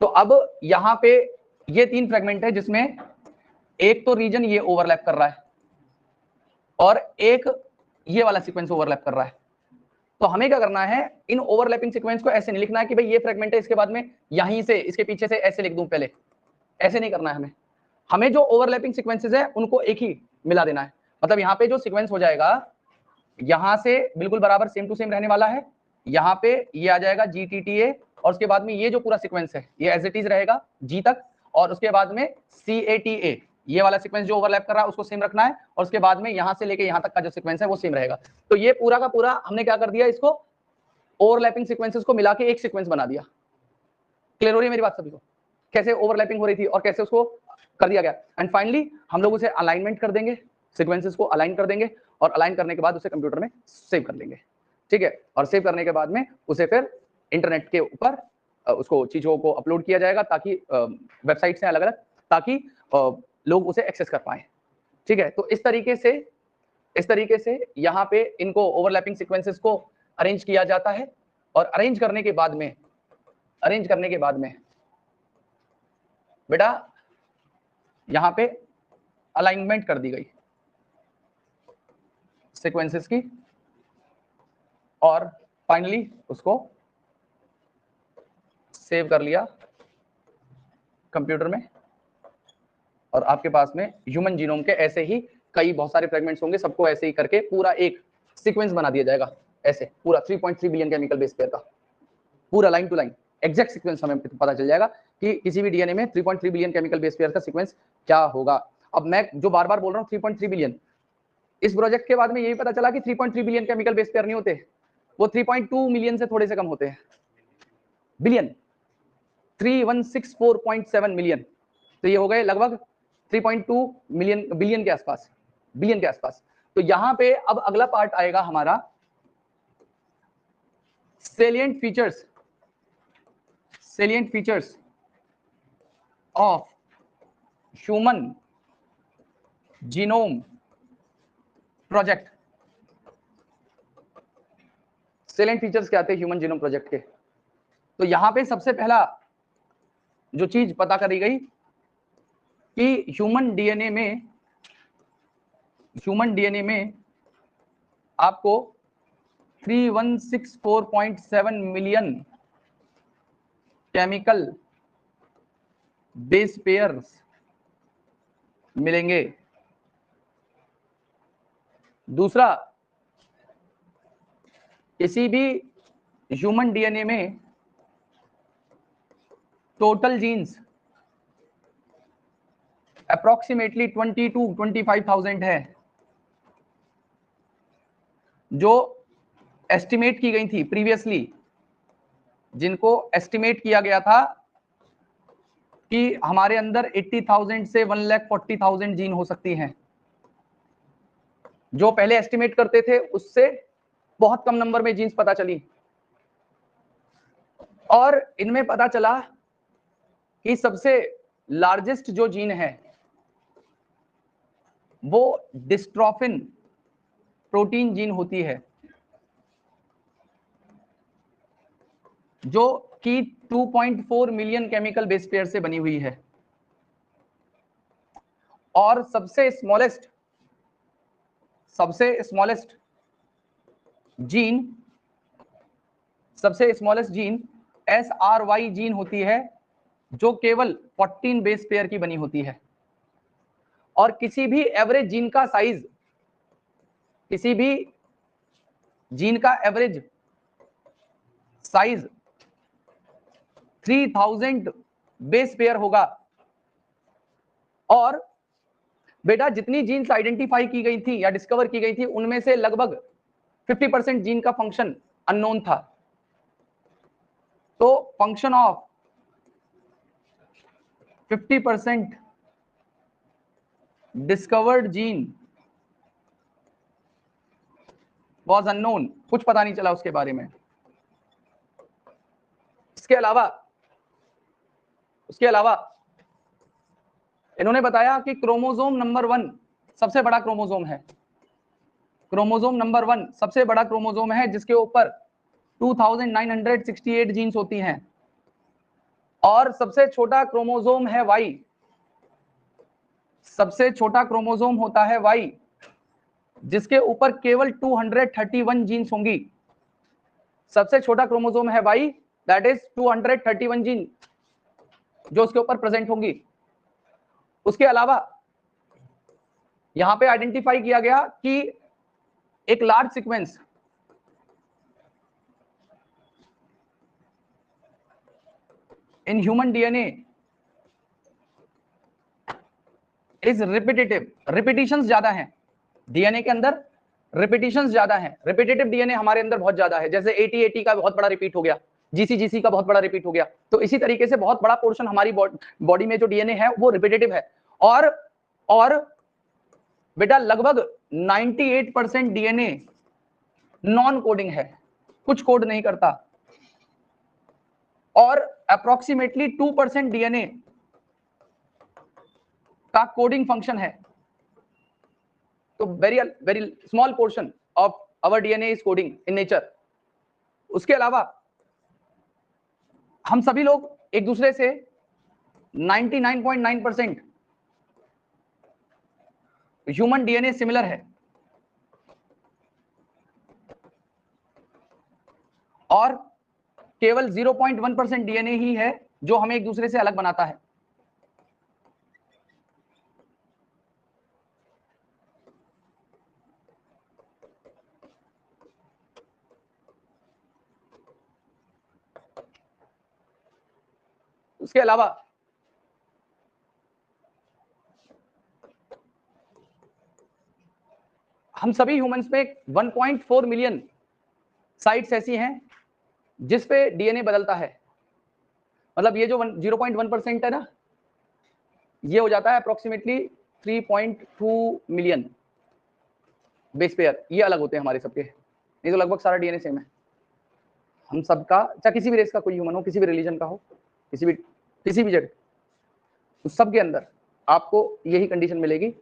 तो अब यहां पे ये 3 फ्रेगमेंट है, जिसमें एक तो रीजन ये ओवरलैप कर रहा है और एक ये वाला सीक्वेंस ओवरलैप कर रहा है। तो हमें क्या करना है, इन ओवरलैपिंग सीक्वेंस को ऐसे नहीं लिखना है कि भाई ये फ्रेगमेंट है, इसके बाद में यहीं से इसके पीछे से ऐसे लिख दूं पहले, ऐसे नहीं करना है हमें जो ओवरलैपिंग सीक्वेंसेस है उनको एक ही मिला देना है। मतलब यहाँ पे जो सीक्वेंस हो जाएगा, यहां से बिल्कुल बराबर सेम टू सेम रहने वाला है, यहाँ पे ये आ जाएगा GTTA, और उसके बाद में ये जो पूरा सीक्वेंस है ये एज इट इज रहेगा G तक, और उसके बाद में CATA, ये वाला सीक्वेंस जो ओवरलैप कर रहा है उसको सेम रखना है, और उसके बाद में यहां से लेके यहां तक का जो सीक्वेंस है वो सेम रहेगा। तो ये पूरा का पूरा हमने क्या कर दिया, इसको ओवरलैपिंग सीक्वेंसेस को मिला के एक सीक्वेंस बना दिया। क्लियर हो रही है मेरी बात सभी को, कैसे ओवरलैपिंग हो रही थी और कैसे उसको कर दिया गया। एंड फाइनली हम लोग उसे अलाइनमेंट कर देंगे, सीक्वेंसेस को अलाइन कर देंगे, और अलाइन करने के बाद उसे कंप्यूटर में सेव कर लेंगे। ठीक है, और सेव करने के बाद में उसे फिर इंटरनेट के ऊपर उसको चीजों को अपलोड किया जाएगा, ताकि वेबसाइट से अलग अलग, ताकि लोग उसे एक्सेस कर पाए। ठीक है, तो इस तरीके से यहाँ पे इनको ओवरलैपिंग सीक्वेंसेस को अरेंज किया जाता है, और अरेंज करने के बाद में बेटा यहाँ पे अलाइनमेंट कर दी गई सीक्वेंसेस की, और फाइनली उसको सेव कर लिया कंप्यूटर में, और आपके पास में ह्यूमन जीनोम के ऐसे ही कई बहुत सारे फ्रेगमेंट्स होंगे, सबको ऐसे ही करके पूरा एक सीक्वेंस बना दिया जाएगा, ऐसे पूरा 3.3 बिलियन केमिकल बेस पेयर का पूरा line to line exact sequence हमें पता चल जाएगा कि किसी भी डीएनए में 3.3 बिलियन केमिकल बेस पेयर का सीक्वेंस क्या होगा। अब मैं जो बार बार बोल रहा हूँ 3.3 बिलियन, इस प्रोजेक्ट के बाद में यही पता चला कि 3.3 बिलियन केमिकल बेस पेयर नहीं होते, वो 3.2 मिलियन से थोड़े से कम होते हैं, बिलियन 3164.7 मिलियन। तो ये हो गए लगभग 3.2 बिलियन के आसपास, बिलियन के आसपास। तो यहां पे अब अगला पार्ट आएगा हमारा salient features of human genome project. salient features क्या थे ह्यूमन जीनोम प्रोजेक्ट के? तो यहां पे सबसे पहला जो चीज पता करी गई कि ह्यूमन डीएनए में आपको 3164.7 मिलियन केमिकल बेस पेयर्स मिलेंगे। दूसरा, किसी भी ह्यूमन डीएनए में टोटल जीन्स अप्रोक्सीमेटली 25,000 है, जो एस्टिमेट की गई थी प्रीवियसली, जिनको एस्टिमेट किया गया था कि हमारे अंदर 80,000 से 1,40,000 जीन हो सकती हैं। जो पहले एस्टिमेट करते थे उससे बहुत कम नंबर में जीन्स पता चली, और इनमें पता चला कि सबसे लार्जेस्ट जो जीन है वो डिस्ट्रोफिन प्रोटीन जीन होती है, जो कि 2.4 मिलियन केमिकल बेस पेयर से बनी हुई है। और सबसे स्मॉलेस्ट जीन SRY जीन होती है, जो केवल 14 बेस पेयर की बनी होती है। और किसी भी एवरेज जीन का एवरेज साइज 3000 बेस पेयर होगा। और बेटा जितनी जीन्स आइडेंटिफाई की गई थी या डिस्कवर की गई थी, उनमें से लगभग 50% जीन का फंक्शन अननोन था। तो function of 50% discovered gene was unknown, कुछ पता नहीं चला उसके बारे में। इसके अलावा इन्होंने बताया कि क्रोमोसोम नंबर 1 सबसे बड़ा क्रोमोसोम है। क्रोमोसोम नंबर 1 सबसे बड़ा क्रोमोसोम है, जिसके ऊपर 2968 जीन्स होती हैं। और सबसे छोटा क्रोमोसोम है Y, सबसे छोटा क्रोमोसोम होता है Y, जिसके ऊपर केवल 231 जीन्स होंगी। सबसे छोटा क्रोमोसोम है Y, दैट इज 231 जीन जो उसके ऊपर प्रेजेंट होंगी। उसके अलावा यहां पे आइडेंटिफाई किया गया कि एक large sequence in human DNA is repetitive, repetitions ज्यादा हैं डीएनए के अंदर, रिपीटिशंस ज्यादा हैं। रिपीटेटिव डीएनए हमारे अंदर बहुत ज्यादा है, जैसे 80 का बहुत बड़ा रिपीट हो गया, GC का बहुत बड़ा रिपीट हो गया। तो इसी तरीके से बहुत बड़ा पोर्शन हमारी बॉडी में जो डीएनए है वो रिपीटेटिव है। और बेटा लगभग 98% डीएनए नॉन कोडिंग है, कुछ कोड नहीं करता। और अप्रोक्सीमेटली 2% डीएनए का कोडिंग फंक्शन है। तो very small portion of our DNA is coding in nature. उसके अलावा हम सभी लोग एक दूसरे से 99.9% ह्यूमन डीएनए सिमिलर है, और केवल 0.1% डीएनए ही है जो हमें एक दूसरे से अलग बनाता है। उसके अलावा हम सभी ह्यूमंस में 1.4 मिलियन साइट्स ऐसी हैं जिस पे डीएनए बदलता है। मतलब ये जो 0.1% है ना, ये हो जाता है अप्रोक्सीमेटली 3.2 मिलियन बेस पेयर, ये अलग होते हैं हमारे सबके, नहीं तो लगभग सारा डीएनए सेम है हम सबका, चाहे किसी भी रेस का कोई ह्यूमन हो, किसी भी रिलीजन का हो, किसी भी जगह, उस सब के अंदर आपको यही कंडीशन मिलेगी,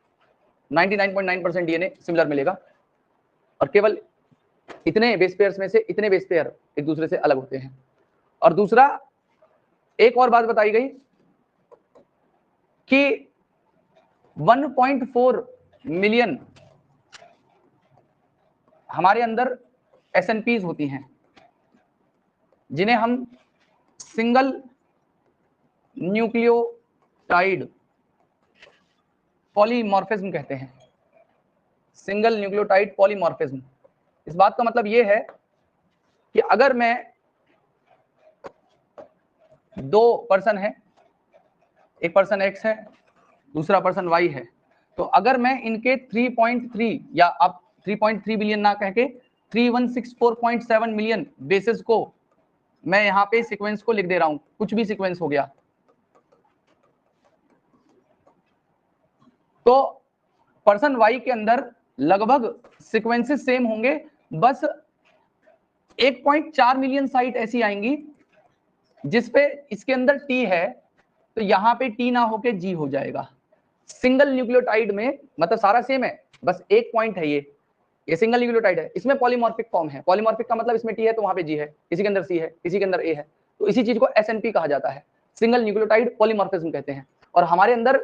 99.9% डीएनए सिमिलर मिलेगा, और केवल इतने बेस पेयर्स में से इतने बेस पेयर एक दूसरे से अलग होते हैं। और दूसरा एक और बात बताई गई कि 1.4 मिलियन हमारे अंदर एसएनपीज होती हैं, जिन्हें हम सिंगल न्यूक्लियोटाइड पॉलीमॉर्फिज्म कहते हैं। सिंगल न्यूक्लियोटाइड पॉलीमॉर्फिज्म, इस बात का मतलब यह है कि अगर मैं दो पर्सन है, एक पर्सन एक्स है, दूसरा पर्सन वाई है, तो अगर मैं इनके 3.3 या आप 3.3 बिलियन ना कह के 3164.7 मिलियन बेसिस को मैं यहाँ पे सीक्वेंस को लिख दे रहा हूं, कुछ भी सीक्वेंस हो गया, तो पर्सन वाई के अंदर लगभग सीक्वेंसेस सेम होंगे, बस 1.4 मिलियन साइट ऐसी आएंगी जिसपे इसके अंदर टी है, तो यहां पे टी ना होके जी हो जाएगा। सिंगल न्यूक्लियोटाइड में मतलब सारा सेम है, बस एक पॉइंट है, ये सिंगल न्यूक्लियोटाइड है, इसमें पॉलीमॉर्फिक फॉर्म है। पॉलीमॉर्फिक का मतलब इसमें टी है तो वहां पे जी है, किसी के अंदर सी है, किसी के अंदर ए है, तो इसी चीज को एसएनपी कहा जाता है, सिंगल न्यूक्लियोटाइड पॉलीमॉर्फिज्म कहते हैं। और हमारे अंदर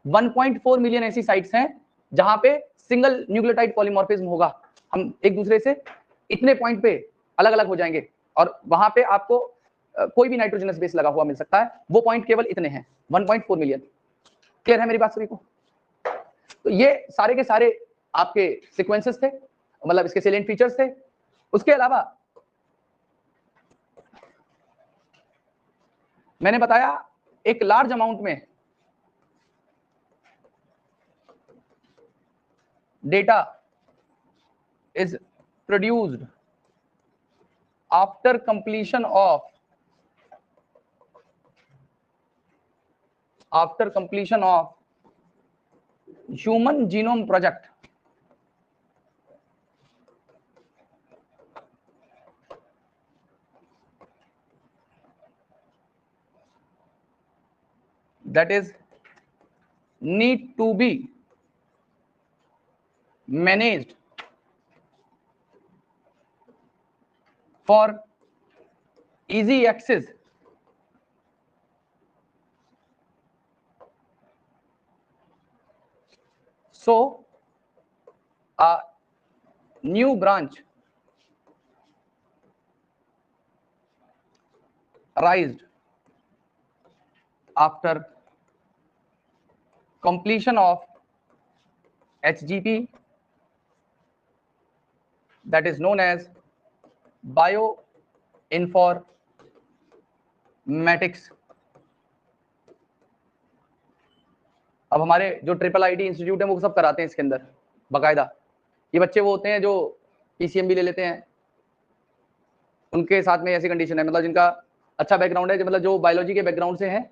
1.4 मिलियन ऐसी साइट्स हैं जहां पे सिंगल न्यूक्लियोटाइड पॉलीमॉर्फिज्म होगा, हम एक दूसरे से इतने पॉइंट पे अलग अलग हो जाएंगे, और वहां पे आपको कोई भी नाइट्रोजनस बेस लगा हुआ मिल सकता है, वो पॉइंट केवल इतने हैं, 1.4 मिलियन। क्लियर है मेरी बात सभी को? तो ये सारे के सारे आपके सीक्वेंसेस थे, मतलब इसके सेलेंट फीचर्स थे। उसके अलावा मैंने बताया एक लार्ज अमाउंट में data is produced after completion of human genome project. That is need to be managed for easy access so a new branch arised after completion of HGP, that is known as bioinformatics। अब हमारे जो triple IT institute है वो सब कराते हैं इसके अंदर बाकायदा। ये बच्चे वो होते हैं जो पीसीएम भी ले लेते हैं, उनके साथ में ऐसी कंडीशन है, मतलब जिनका अच्छा बैकग्राउंड है, मतलब जो बायोलॉजी के बैकग्राउंड से हैं,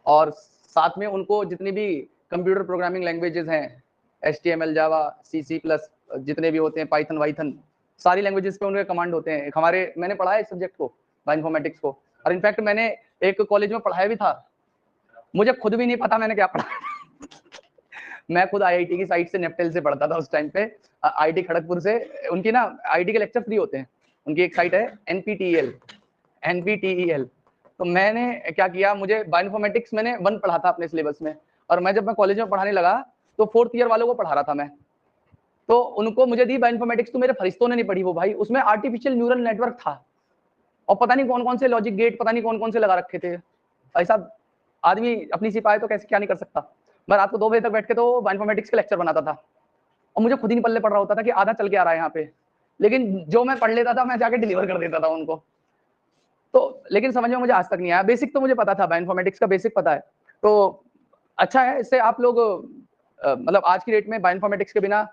और साथ में उनको जितनी भी कंप्यूटर प्रोग्रामिंग लैंग्वेजेस हैं, HTML, जावा, C++, जितने भी होते हैं, पाइथन वाइथन, सारी लैंग्वेजेस पे उनके कमांड होते हैं। हमारे मैंने पढ़ा है इस सब्जेक्ट को, बायोइन्फॉर्मेटिक्स को, और इनफैक्ट मैंने एक कॉलेज में पढ़ाया भी था, मुझे खुद भी नहीं पता मैंने क्या पढ़ा मैं खुद आईआईटी की साइट से नेप्टेल से पढ़ता था उस टाइम पे, आईआईटी खड़गपुर से। उनकी ना आईआईटी के लेक्चर फ्री होते हैं, उनकी एक साइट है NPTEL। तो मैंने क्या किया, मुझे बायोइन्फॉर्मेटिक्स मैंने 1 पढ़ा था अपने सिलेबस में, और मैं जब मैं कॉलेज में पढ़ाने लगा तो 4th ईयर वालों को पढ़ा रहा था मैं, तो उनको मुझे दी बायोइन्फॉर्मेटिक्स, तो मेरे फरिश्तों ने नहीं पढ़ी वो भाई, उसमें आर्टिफिशियल न्यूरल नेटवर्क था, और पता नहीं कौन कौन से लॉजिक गेट पता नहीं कौन कौन से लगा रखे थे। ऐसा आदमी अपनी सी पाए तो कैसे क्या नहीं कर सकता। मैं रात को 2 बजे तक बैठ के तो बायोइन्फॉर्मेटिक्स के लेक्चर बनाता था, और मुझे खुद ही नहीं पल्ले पड़ रहा होता था कि आधा चल के आ रहा है यहाँ पे, लेकिन जो मैं पढ़ लेता था मैं जाके डिलीवर कर देता था उनको। तो लेकिन समझ में मुझे आज तक नहीं आया, बेसिक तो मुझे पता था, बायोइन्फॉर्मेटिक्स का बेसिक पता है, तो अच्छा है। इससे आप लोग मतलब आज की डेट में बायोइन्फॉर्मेटिक्स के बिना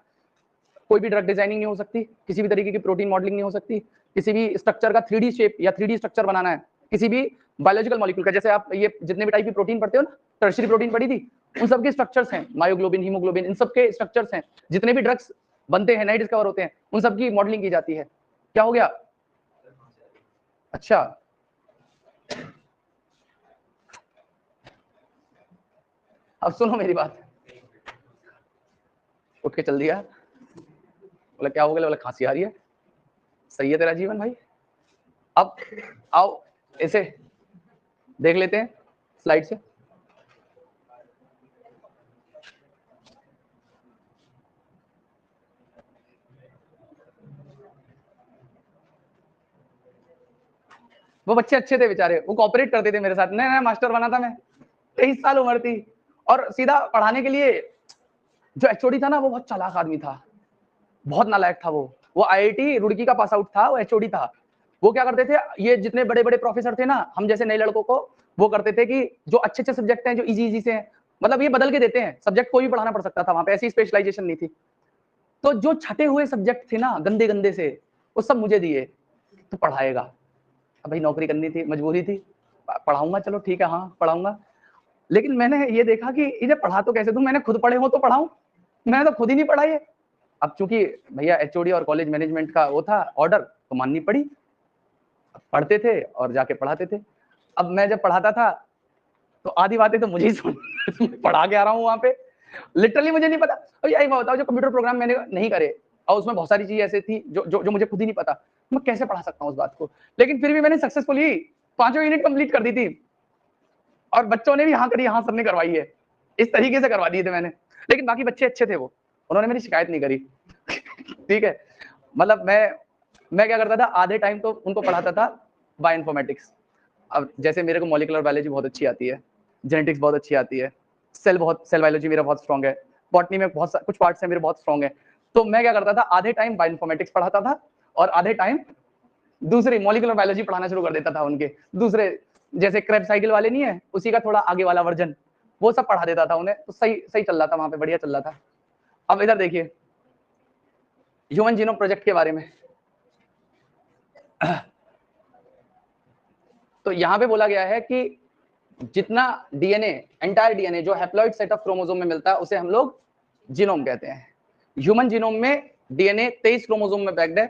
कोई भी ड्रग डिजाइनिंग नहीं हो सकती, किसी भी तरीके की प्रोटीन मॉडलिंग नहीं हो सकती, किसी भी स्ट्रक्चर का 3D शेप या 3D स्ट्रक्चर बनाना है, किसी भी बायोलॉजिकल मॉलिक्यूल का। जैसे आप ये जितने भी टाइप की प्रोटीन पढ़ते हो ना, टर्शियरी प्रोटीन पढ़ी थी, उन सब के स्ट्रक्चर्स हैं, मायोग्लोबिन, हीमोग्लोबिन, इन सब के स्ट्रक्चर्स हैं। जितने भी ड्रग्स बनते हैं, नए डिस्कवर होते हैं, उन सब की मॉडलिंग की जाती है। क्या हो गया? अच्छा, अब सुनो मेरी बात। उठ के चल दिया, बोला क्या हो गया? बोला खांसी आ रही है। सही है तेरा जीवन भाई। अब आओ ऐसे देख लेते हैं स्लाइड से। वो बच्चे अच्छे थे बेचारे, वो कोऑपरेट करते थे मेरे साथ। नया नया मास्टर बना था मैं, 23 साल उम्र थी, और सीधा पढ़ाने के लिए जो एचओडी था ना, वो बहुत चालाक आदमी था, बहुत नालायक था वो आईआईटी रुड़की का पास आउट था, वो एचओडी था। वो क्या करते थे, ये जितने बड़े बड़े प्रोफेसर थे ना, हम जैसे नए लड़कों को वो करते थे कि जो अच्छे अच्छे सब्जेक्ट हैं, जो इजी इजी से हैं, मतलब ये बदल के देते हैं सब्जेक्ट, कोई भी पढ़ाना पड़ सकता था वहां पे, ऐसी स्पेशलाइजेशन नहीं थी। तो जो छटे हुए सब्जेक्ट थे ना, गंदे गंदे से, वो सब मुझे दिए, तो पढ़ाएगा। अब भाई नौकरी करनी थी, मजबूरी थी, पढ़ाऊंगा, चलो ठीक है, हाँ पढ़ाऊंगा। लेकिन मैंने ये देखा कि इन्हें पढ़ा तो कैसे दूं, मैंने खुद पढ़े हो तो पढ़ाऊं, मैंने तो खुद ही नहीं पढ़ा ये। अब चूंकि भैया एचओडी और कॉलेज मैनेजमेंट का वो था ऑर्डर, तो माननी पड़ी। पढ़ते थे और जाके पढ़ाते थे। अब मैं जब पढ़ाता था तो आधी बातें तो मुझे ही सुन पढ़ा के आ रहा हूँ वहां पे, लिटरली मुझे नहीं पता। और यही बताओ, जो कंप्यूटर प्रोग्राम मैंने नहीं करे और उसमें बहुत सारी चीजें ऐसी थी जो मुझे खुद ही नहीं पता, मैं कैसे पढ़ा सकता हूँ उस बात को। लेकिन फिर भी मैंने सक्सेसफुली 5 यूनिट कंप्लीट कर दी थी, और बच्चों ने भी हाँ करी, हाँ सबने करवाई है, इस तरीके से करवा दिए थे मैंने। लेकिन बाकी बच्चे अच्छे थे, वो उन्होंने मेरी शिकायत नहीं करी ठीक है। मतलब मैं क्या करता था, आधे टाइम तो उनको पढ़ाता था बायोइन्फॉर्मेटिक्स। अब जैसे मेरे को मॉलिक्यूलर बायोलॉजी बहुत अच्छी आती है, जेनेटिक्स बहुत अच्छी आती है, सेल बायोलॉजी मेरा बहुत स्ट्रॉन्ग है, बॉटनी में कुछ पार्ट्स है मेरे बहुत स्ट्रॉन्ग है। तो मैं क्या करता था, आधे टाइम बायोइन्फॉर्मेटिक्स पढ़ाता था और आधे टाइम दूसरे मॉलिक्यूलर बायोलॉजी पढ़ाना शुरू कर देता था उनके दूसरे, जैसे क्रेब साइकिल वाले नहीं है, उसी का थोड़ा आगे वाला वर्जन, वो सब पढ़ा देता था उन्हें। तो सही सही चल रहा था वहां पे, बढ़िया चल रहा था। अब इधर देखिए ह्यूमन जीनोम प्रोजेक्ट के बारे में। तो यहाँ पे बोला गया है कि जितना डीएनए, एंटायर डीएनए जो हैप्लॉइड सेट ऑफ क्रोमोसोम में मिलता है, उसे हम लोग जीनोम कहते हैं। ह्यूमन जीनोम में डीएनए 23 क्रोमोसोम में पैक्ड है,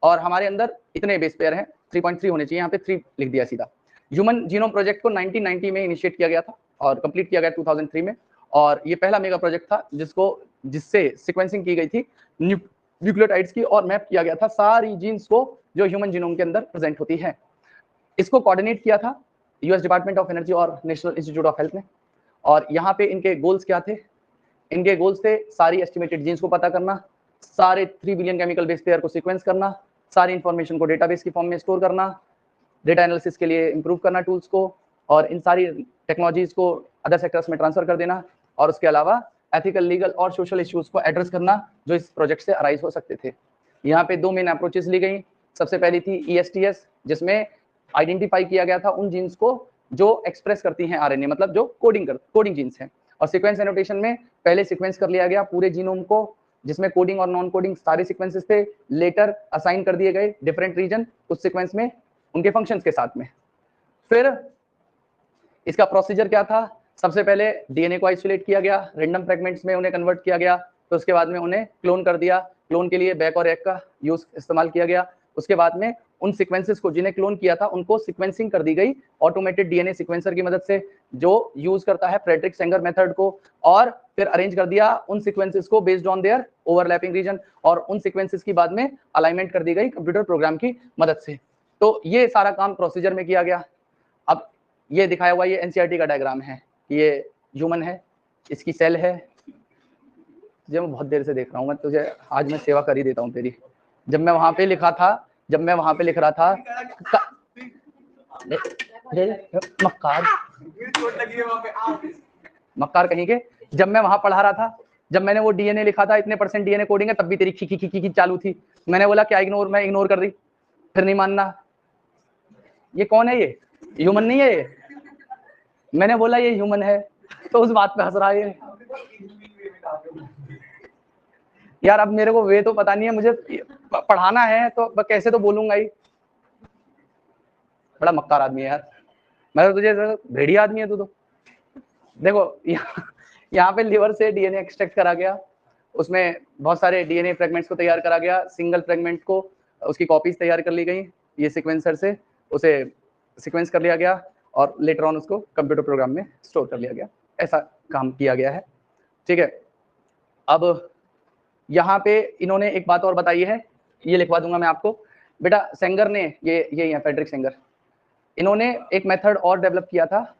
और हमारे अंदर इतने बेस पेयर हैं, 3.3 होने चाहिए, यहाँ पे 3 लिख दिया सीधा। ह्यूमन जीनोम प्रोजेक्ट को 1990 में इनिशिएट किया गया था और कंप्लीट किया गया 2003 में, और ये पहला मेगा प्रोजेक्ट था जिससे सिक्वेंसिंग की गई थी न्यूक्लियोटाइड्स की, और मैप किया गया था सारी जीन्स को जो ह्यूमन जीनोम के अंदर प्रेजेंट होती है। इसको कोऑर्डिनेट किया था यूएस डिपार्टमेंट ऑफ एनर्जी और नेशनल इंस्टीट्यूट ऑफ हेल्थ ने। और यहाँ पे इनके गोल्स क्या थे? इनके गोल्स थे सारी एस्टिमेटेड जीन्स को पता करना, सारे 3 बिलियन केमिकल बेस पेयर को सीक्वेंस करना, सारी इंफॉर्मेशन को डेटाबेस की फॉर्म में स्टोर करना, डेटा एनालिसिस के लिए इंप्रूव करना टूल्स को, और इन सारी टेक्नोलॉजीज को अदर सेक्टर्स में ट्रांसफर कर देना, और उसके अलावा एथिकल, लीगल और सोशल इश्यूज को एड्रेस करना जो इस प्रोजेक्ट से अराइज हो सकते थे। यहाँ पे 2 मेन अप्रोचेस ली गई। सबसे पहली थी ESTS, जिसमें आइडेंटिफाई किया गया था उन जीन्स को जो एक्सप्रेस करती हैं आरएनए, मतलब जो कोडिंग जीन्स हैं। और सीक्वेंस एनोटेशन में पहले सीक्वेंस कर लिया गया पूरे जीनोम को, जिसमें कोडिंग और नॉन कोडिंग सारे सीक्वेंसेस थे। लेटर असाइन कर दिए गए डिफरेंट रीजन उस सीक्वेंस में उनके फंक्शंस के साथ में। फिर इसका प्रोसीजर क्या था? सबसे पहले डीएनए को आइसोलेट किया गया, रैंडम फ्रेगमेंट्स में उन्हें कन्वर्ट किया गया, तो उसके बाद में उन्हें क्लोन कर दिया। क्लोन के लिए बैक और एक का यूज इस्तेमाल किया गया। उसके बाद में उन सीक्वेंसेस को जिन्हें क्लोन किया था उनको सीक्वेंसिंग कर दी गई ऑटोमेटेड डीएनए सीक्वेंसर की मदद से, जो यूज करता है फ्रेडरिक सेंगर मेथड को। और फिर अरेंज कर दिया उन सीक्वेंसेस को based on their overlapping region, और उन सीक्वेंसेस की बाद में अलाइनमेंट कर दी गई कंप्यूटर प्रोग्राम की मदद से। तो ये सारा काम प्रोसीजर में किया गया। अब ये दिखाया हुआ ये एनसीईआरटी का डायग्राम है, ये ह्यूमन है, इसकी सेल है। जब मैं बहुत देर से देख रहा हूँ, मैं तुझे आज मैं सेवा कर ही देता हूँ तेरी। जब मैं वहां पे लिख रहा था मक्कार कहीं के, जब मैं वहां पढ़ा रहा था, जब मैंने वो डीएनए लिखा था इतने % डीएनए कोडिंग है, तब भी तेरी खी खी चालू थी। मैंने बोला क्या इग्नोर, मैं इग्नोर कर दी, फिर नहीं मानना। ये कौन है? ये ह्यूमन नहीं है ये। मैंने बोला ये ह्यूमन है, तो उस बात पे हंस रहा है यार। अब मेरे को वे तो पता नहीं है, मुझे पढ़ाना है तो कैसे तो बोलूंगा ही। बड़ा मक्कार आदमी है यार, मैं तो तुझे भेड़िया आदमी है तू तो। देखो यहाँ पे लिवर से डीएनए एक्सट्रैक्ट करा गया, उसमें बहुत सारे डीएनए फ्रेगमेंट्स को तैयार करा गया, सिंगल फ्रेगमेंट को उसकी कॉपीज तैयार कर ली गई, ये सीक्वेंसर से उसे सीक्वेंस कर लिया गया और लेटर ऑन उसको कंप्यूटर प्रोग्राम में स्टोर कर लिया गया। ऐसा काम किया गया है, ठीक है। अब यहाँ पे इन्होंने एक बात और बताई है, ये लिखवा दूंगा मैं आपको बेटा। सेंगर ने ये है फ्रेडरिक सेंगर, इन्होंने एक मेथड और डेवलप किया था।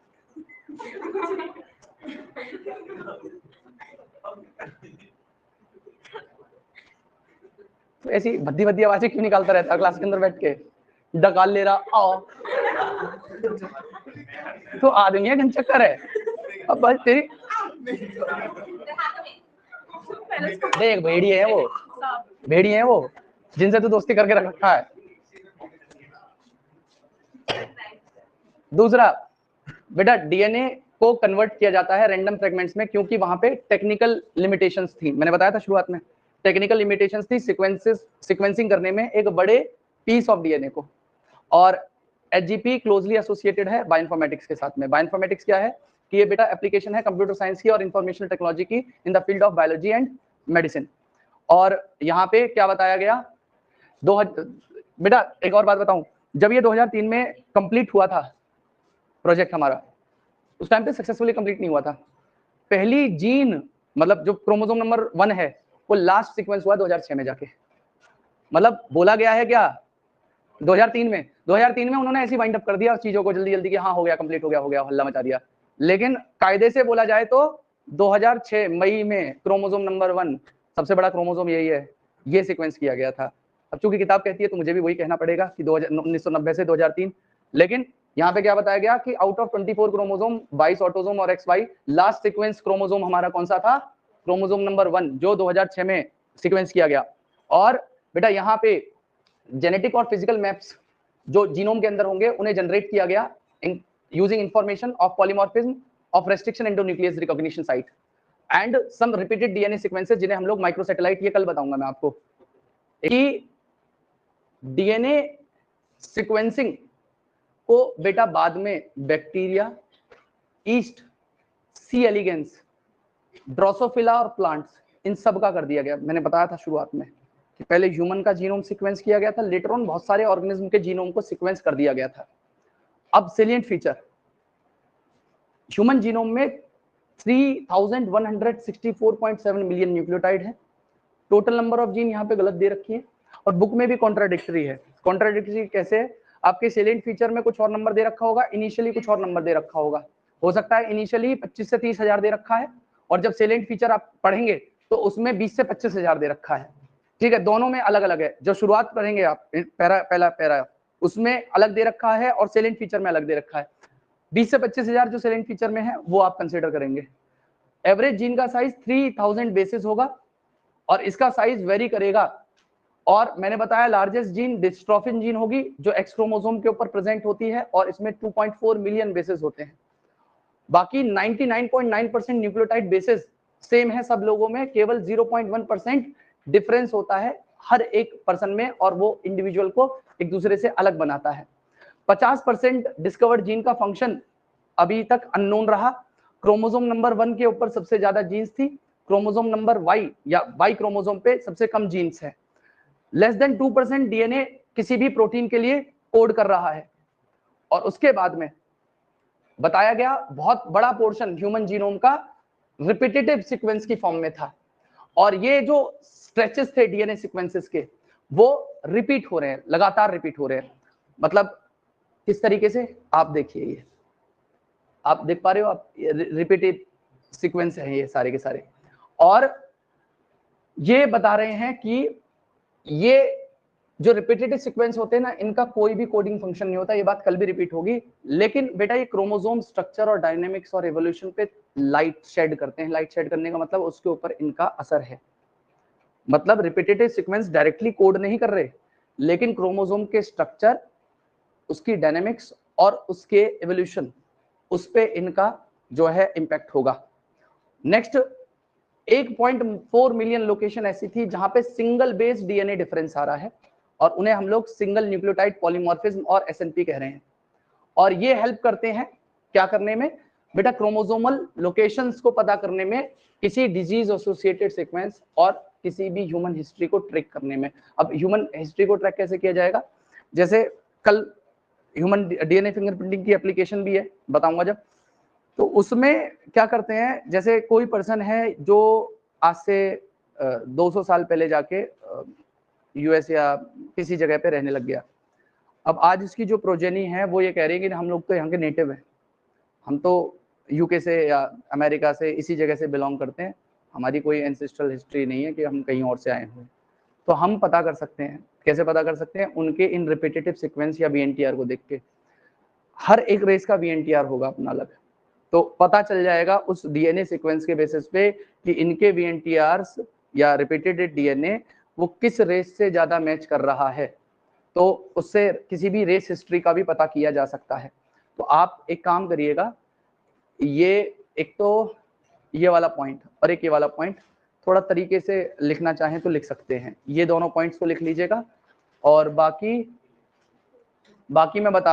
तो ऐसी भद्दी भद्दी आवाजें क्यों निकालता रहता क्लास के अंदर बैठ के, डकाल ले रहा आओ तो आदमी है चक्कर है। अब बस तेरी देख भेड़िए है वो, भेड़िए है वो जिनसे तू दोस्ती करके रख रखा है। दूसरा बेटा, डीएनए को कन्वर्ट किया जाता है रैंडम फ्रेगमेंट्स में, क्योंकि वहां पे टेक्निकल लिमिटेशंस थी। मैंने बताया था शुरुआत में टेक्निकल लिमिटेशंस थी सीक्वेंसिंग करने में एक बड़े पीस ऑफ डीएनए को। और एचजीपी क्लोजली एसोसिएटेड है बायोइन्फॉर्मेटिक्स के साथ में। बायोइन्फॉर्मेटिक्स क्या है कि ये बेटा एप्लीकेशन है कंप्यूटर साइंस की और इंफॉर्मेशन टेक्नोलॉजी की in the field of biology and medicine. और यहाँ पे क्या बताया गया, बेटा एक और बात बताऊं, जब ये 2003 में कंप्लीट हुआ था प्रोजेक्ट हमारा, उस टाइम पे सक्सेसफुली कंप्लीट नहीं हुआ था। पहली जीन मतलब जो क्रोमोसोम नंबर 1 है वो लास्ट सीक्वेंस हुआ 2006 में जाके। मतलब बोला गया है क्या 2003 में उन्होंने ऐसी वाइंड अप कर दिया चीजों को जल्दी जल्दी कि हाँ हो गया, कंप्लीट हो गया, हल्ला मचा दिया। लेकिन कायदे से बोला जाए तो 2006 मई में क्रोमोसोम नंबर 1, सबसे बड़ा क्रोमोसोम यही है, ये सीक्वेंस किया गया था। अब चूंकि किताब कहती है तो मुझे भी वही कहना पड़ेगा कि 1990 से 2003। लेकिन यहाँ पे क्या बताया गया कि आउट ऑफ 24 क्रोमोसोम 22 ऑटोसोम और XY, लास्ट सीक्वेंस क्रोमोसोम हमारा कौन सा था, क्रोमोसोम नंबर 1, जो 2006 में सीक्वेंस किया गया। और बेटा यहाँ पे जेनेटिक और फिजिकल मैप्स जो जीनोम के अंदर होंगे उन्हें जनरेट किया गया using information of polymorphism of restriction endonuclease recognition site and some repeated DNA sequences, जिन्हें हम लोग माइक्रोसैटेलाइट, ये कल बताऊंगा मैं आपको। कि डीएनए सीक्वेंसिंग को बेटा बाद में बैक्टीरिया, ईस्ट, सी एलिगेंस, ड्रोसोफिला और प्लांट्स, इन सब का कर दिया गया। मैंने बताया था शुरुआत में कि पहले ह्यूमन का जीनोम सीक्वेंस किया गया था, लेटर ऑन बहुत सारे ऑर्गेनिज्म के जीनोम को सीक्वेंस कर दिया गया था। अब सेलिएंट फीचर, ह्यूमन जीनोम में 3164.7 मिलियन न्यूक्लियोटाइड है। टोटल नंबर ऑफ जीन यहाँ पे गलत दे रखी है और बुक में भी कॉन्ट्राडिक्टरी है। कॉन्ट्राडिक्टरी कैसे है, आपके सेलिएंट फीचर में कुछ और नंबर दे रखा होगा, इनिशियली कुछ और नंबर दे रखा होगा। हो सकता है इनिशियली 25 से 30 हजार दे रखा है और जब सेलिएंट फीचर आप पढ़ेंगे तो उसमें 20 से 25 हजार दे रखा है। ठीक है, दोनों में अलग अलग है। जो शुरुआत पढ़ेंगे आप पहला पैरा उसमें अलग दे रखा है और सेलिएंट फीचर में अलग दे रखा है। 20 से 25 हजार जो सेलिएंट फीचर में है वो आप कंसीडर करेंगे। एवरेज जीन का साइज 3000 बेसिस होगा और इसका साइज वेरी करेगा। और मैंने बताया लार्जेस्ट जीन डिस्ट्रोफिन जीन होगी जो एक्स क्रोमोसोम के ऊपर प्रेजेंट होती है और इसमें 2.4 मिलियन बेसिस होते हैं। बाकी 99.9% न्यूक्लियोटाइड बेसिस सेम है सब लोगों में, केवल 0.1% डिफरेंस होता है हर एक पर्सन में और वो इंडिविजुअल को एक दूसरे से अलग बनाता है। 50% डिस्कवर्ड जीन का फंक्शन अभी तक अननोन रहा। क्रोमोसोम नंबर 1 के ऊपर सबसे ज्यादा जीन्स थी, क्रोमोसोम नंबर Y या Y क्रोमोसोम पे सबसे कम जीन्स है। लेस देन 2% डीएनए किसी भी प्रोटीन के लिए कोड कर रहा है। और उसके बाद में बताया गया बहुत बड़ा पोर्शन ह्यूमन जीनोम का रिपीटेटिव सीक्वेंस की फॉर्म में था और ये जो स्ट्रेचेस थे डीएनए सीक्वेंसेस के वो रिपीट हो रहे हैं, लगातार रिपीट हो रहे हैं। मतलब किस तरीके से, आप देखिए, ये आप देख पा रहे हो, आप रिपीटेड सीक्वेंस है ये सारे के सारे। और ये बता रहे हैं कि ये जो रिपीटेटिव सीक्वेंस होते हैं ना, इनका कोई भी कोडिंग फंक्शन नहीं होता। ये बात कल भी रिपीट होगी। लेकिन बेटा ये क्रोमोसोम स्ट्रक्चर और डायनेमिक्स और एवोल्यूशन पे लाइट शेड करते हैं। लाइट शेड करने का मतलब उसके ऊपर इनका असर है। मतलब रिपीटेटिव सीक्वेंस डायरेक्टली कोड नहीं कर रहे, लेकिन क्रोमोसोम के स्ट्रक्चर, उसकी डायनेमिक्स और उसके एवोल्यूशन, उस पे इनका जो है इंपैक्ट होगा। नेक्स्ट, 1.4 मिलियन लोकेशन ऐसी थी जहां पे सिंगल बेस डीएनए डिफरेंस आ रहा है और उन्हें हम लोग सिंगल न्यूक्लियोटाइड पॉलीमॉर्फिज्म और एसएनपी कह रहे हैं। और ये हेल्प करते हैं क्या करने में बेटा, क्रोमोसोमल लोकेशंस को पता करने में, किसी डिजीज एसोसिएटेड सीक्वेंस और किसी भी ह्यूमन हिस्ट्री को ट्रैक करने में। अब ह्यूमन हिस्ट्री को ट्रैक कैसे किया जाएगा, जैसे कल ह्यूमन डीएनए फिंगरप्रिंटिंग की एप्लीकेशन भी है, बताऊंगा जब। तो उसमें क्या करते हैं, जैसे कोई पर्सन है जो आज से 200 साल पहले जाके यूएस या किसी जगह पे रहने लग गया। अब आज इसकी जो प्रोजेनी है वो ये कह रही है कि हम लोग तो यहाँ के नेटिव हैं, हम तो यूके से या अमेरिका से इसी जगह से बिलोंग करते हैं, हमारी कोई एंसेस्ट्रल हिस्ट्री नहीं है कि हम कहीं और से आए हुए। तो हम पता कर सकते हैं, कैसे पता कर सकते हैं, उनके इन रिपीटेटिव सीक्वेंस या वीएनटीआर को देख के। हर एक रेस का वीएनटीआर होगा अपना अलग, तो पता चल जाएगा उस डीएनए सीक्वेंस के बेसिस पे कि इनके वीएनटीआर्स या रिपीटेड डीएनए वो किस रेस से ज्यादा मैच कर रहा है। तो उससे किसी भी रेस हिस्ट्री का भी पता किया जा सकता है। तो आप एक काम करिएगा, ये एक तो ये वाला पॉइंट और एक ये वाला पॉइंट थोड़ा तरीके से लिखना चाहें तो लिख सकते हैं, ये दोनों पॉइंट्स को लिख लीजिएगा। और बाकी मैं बता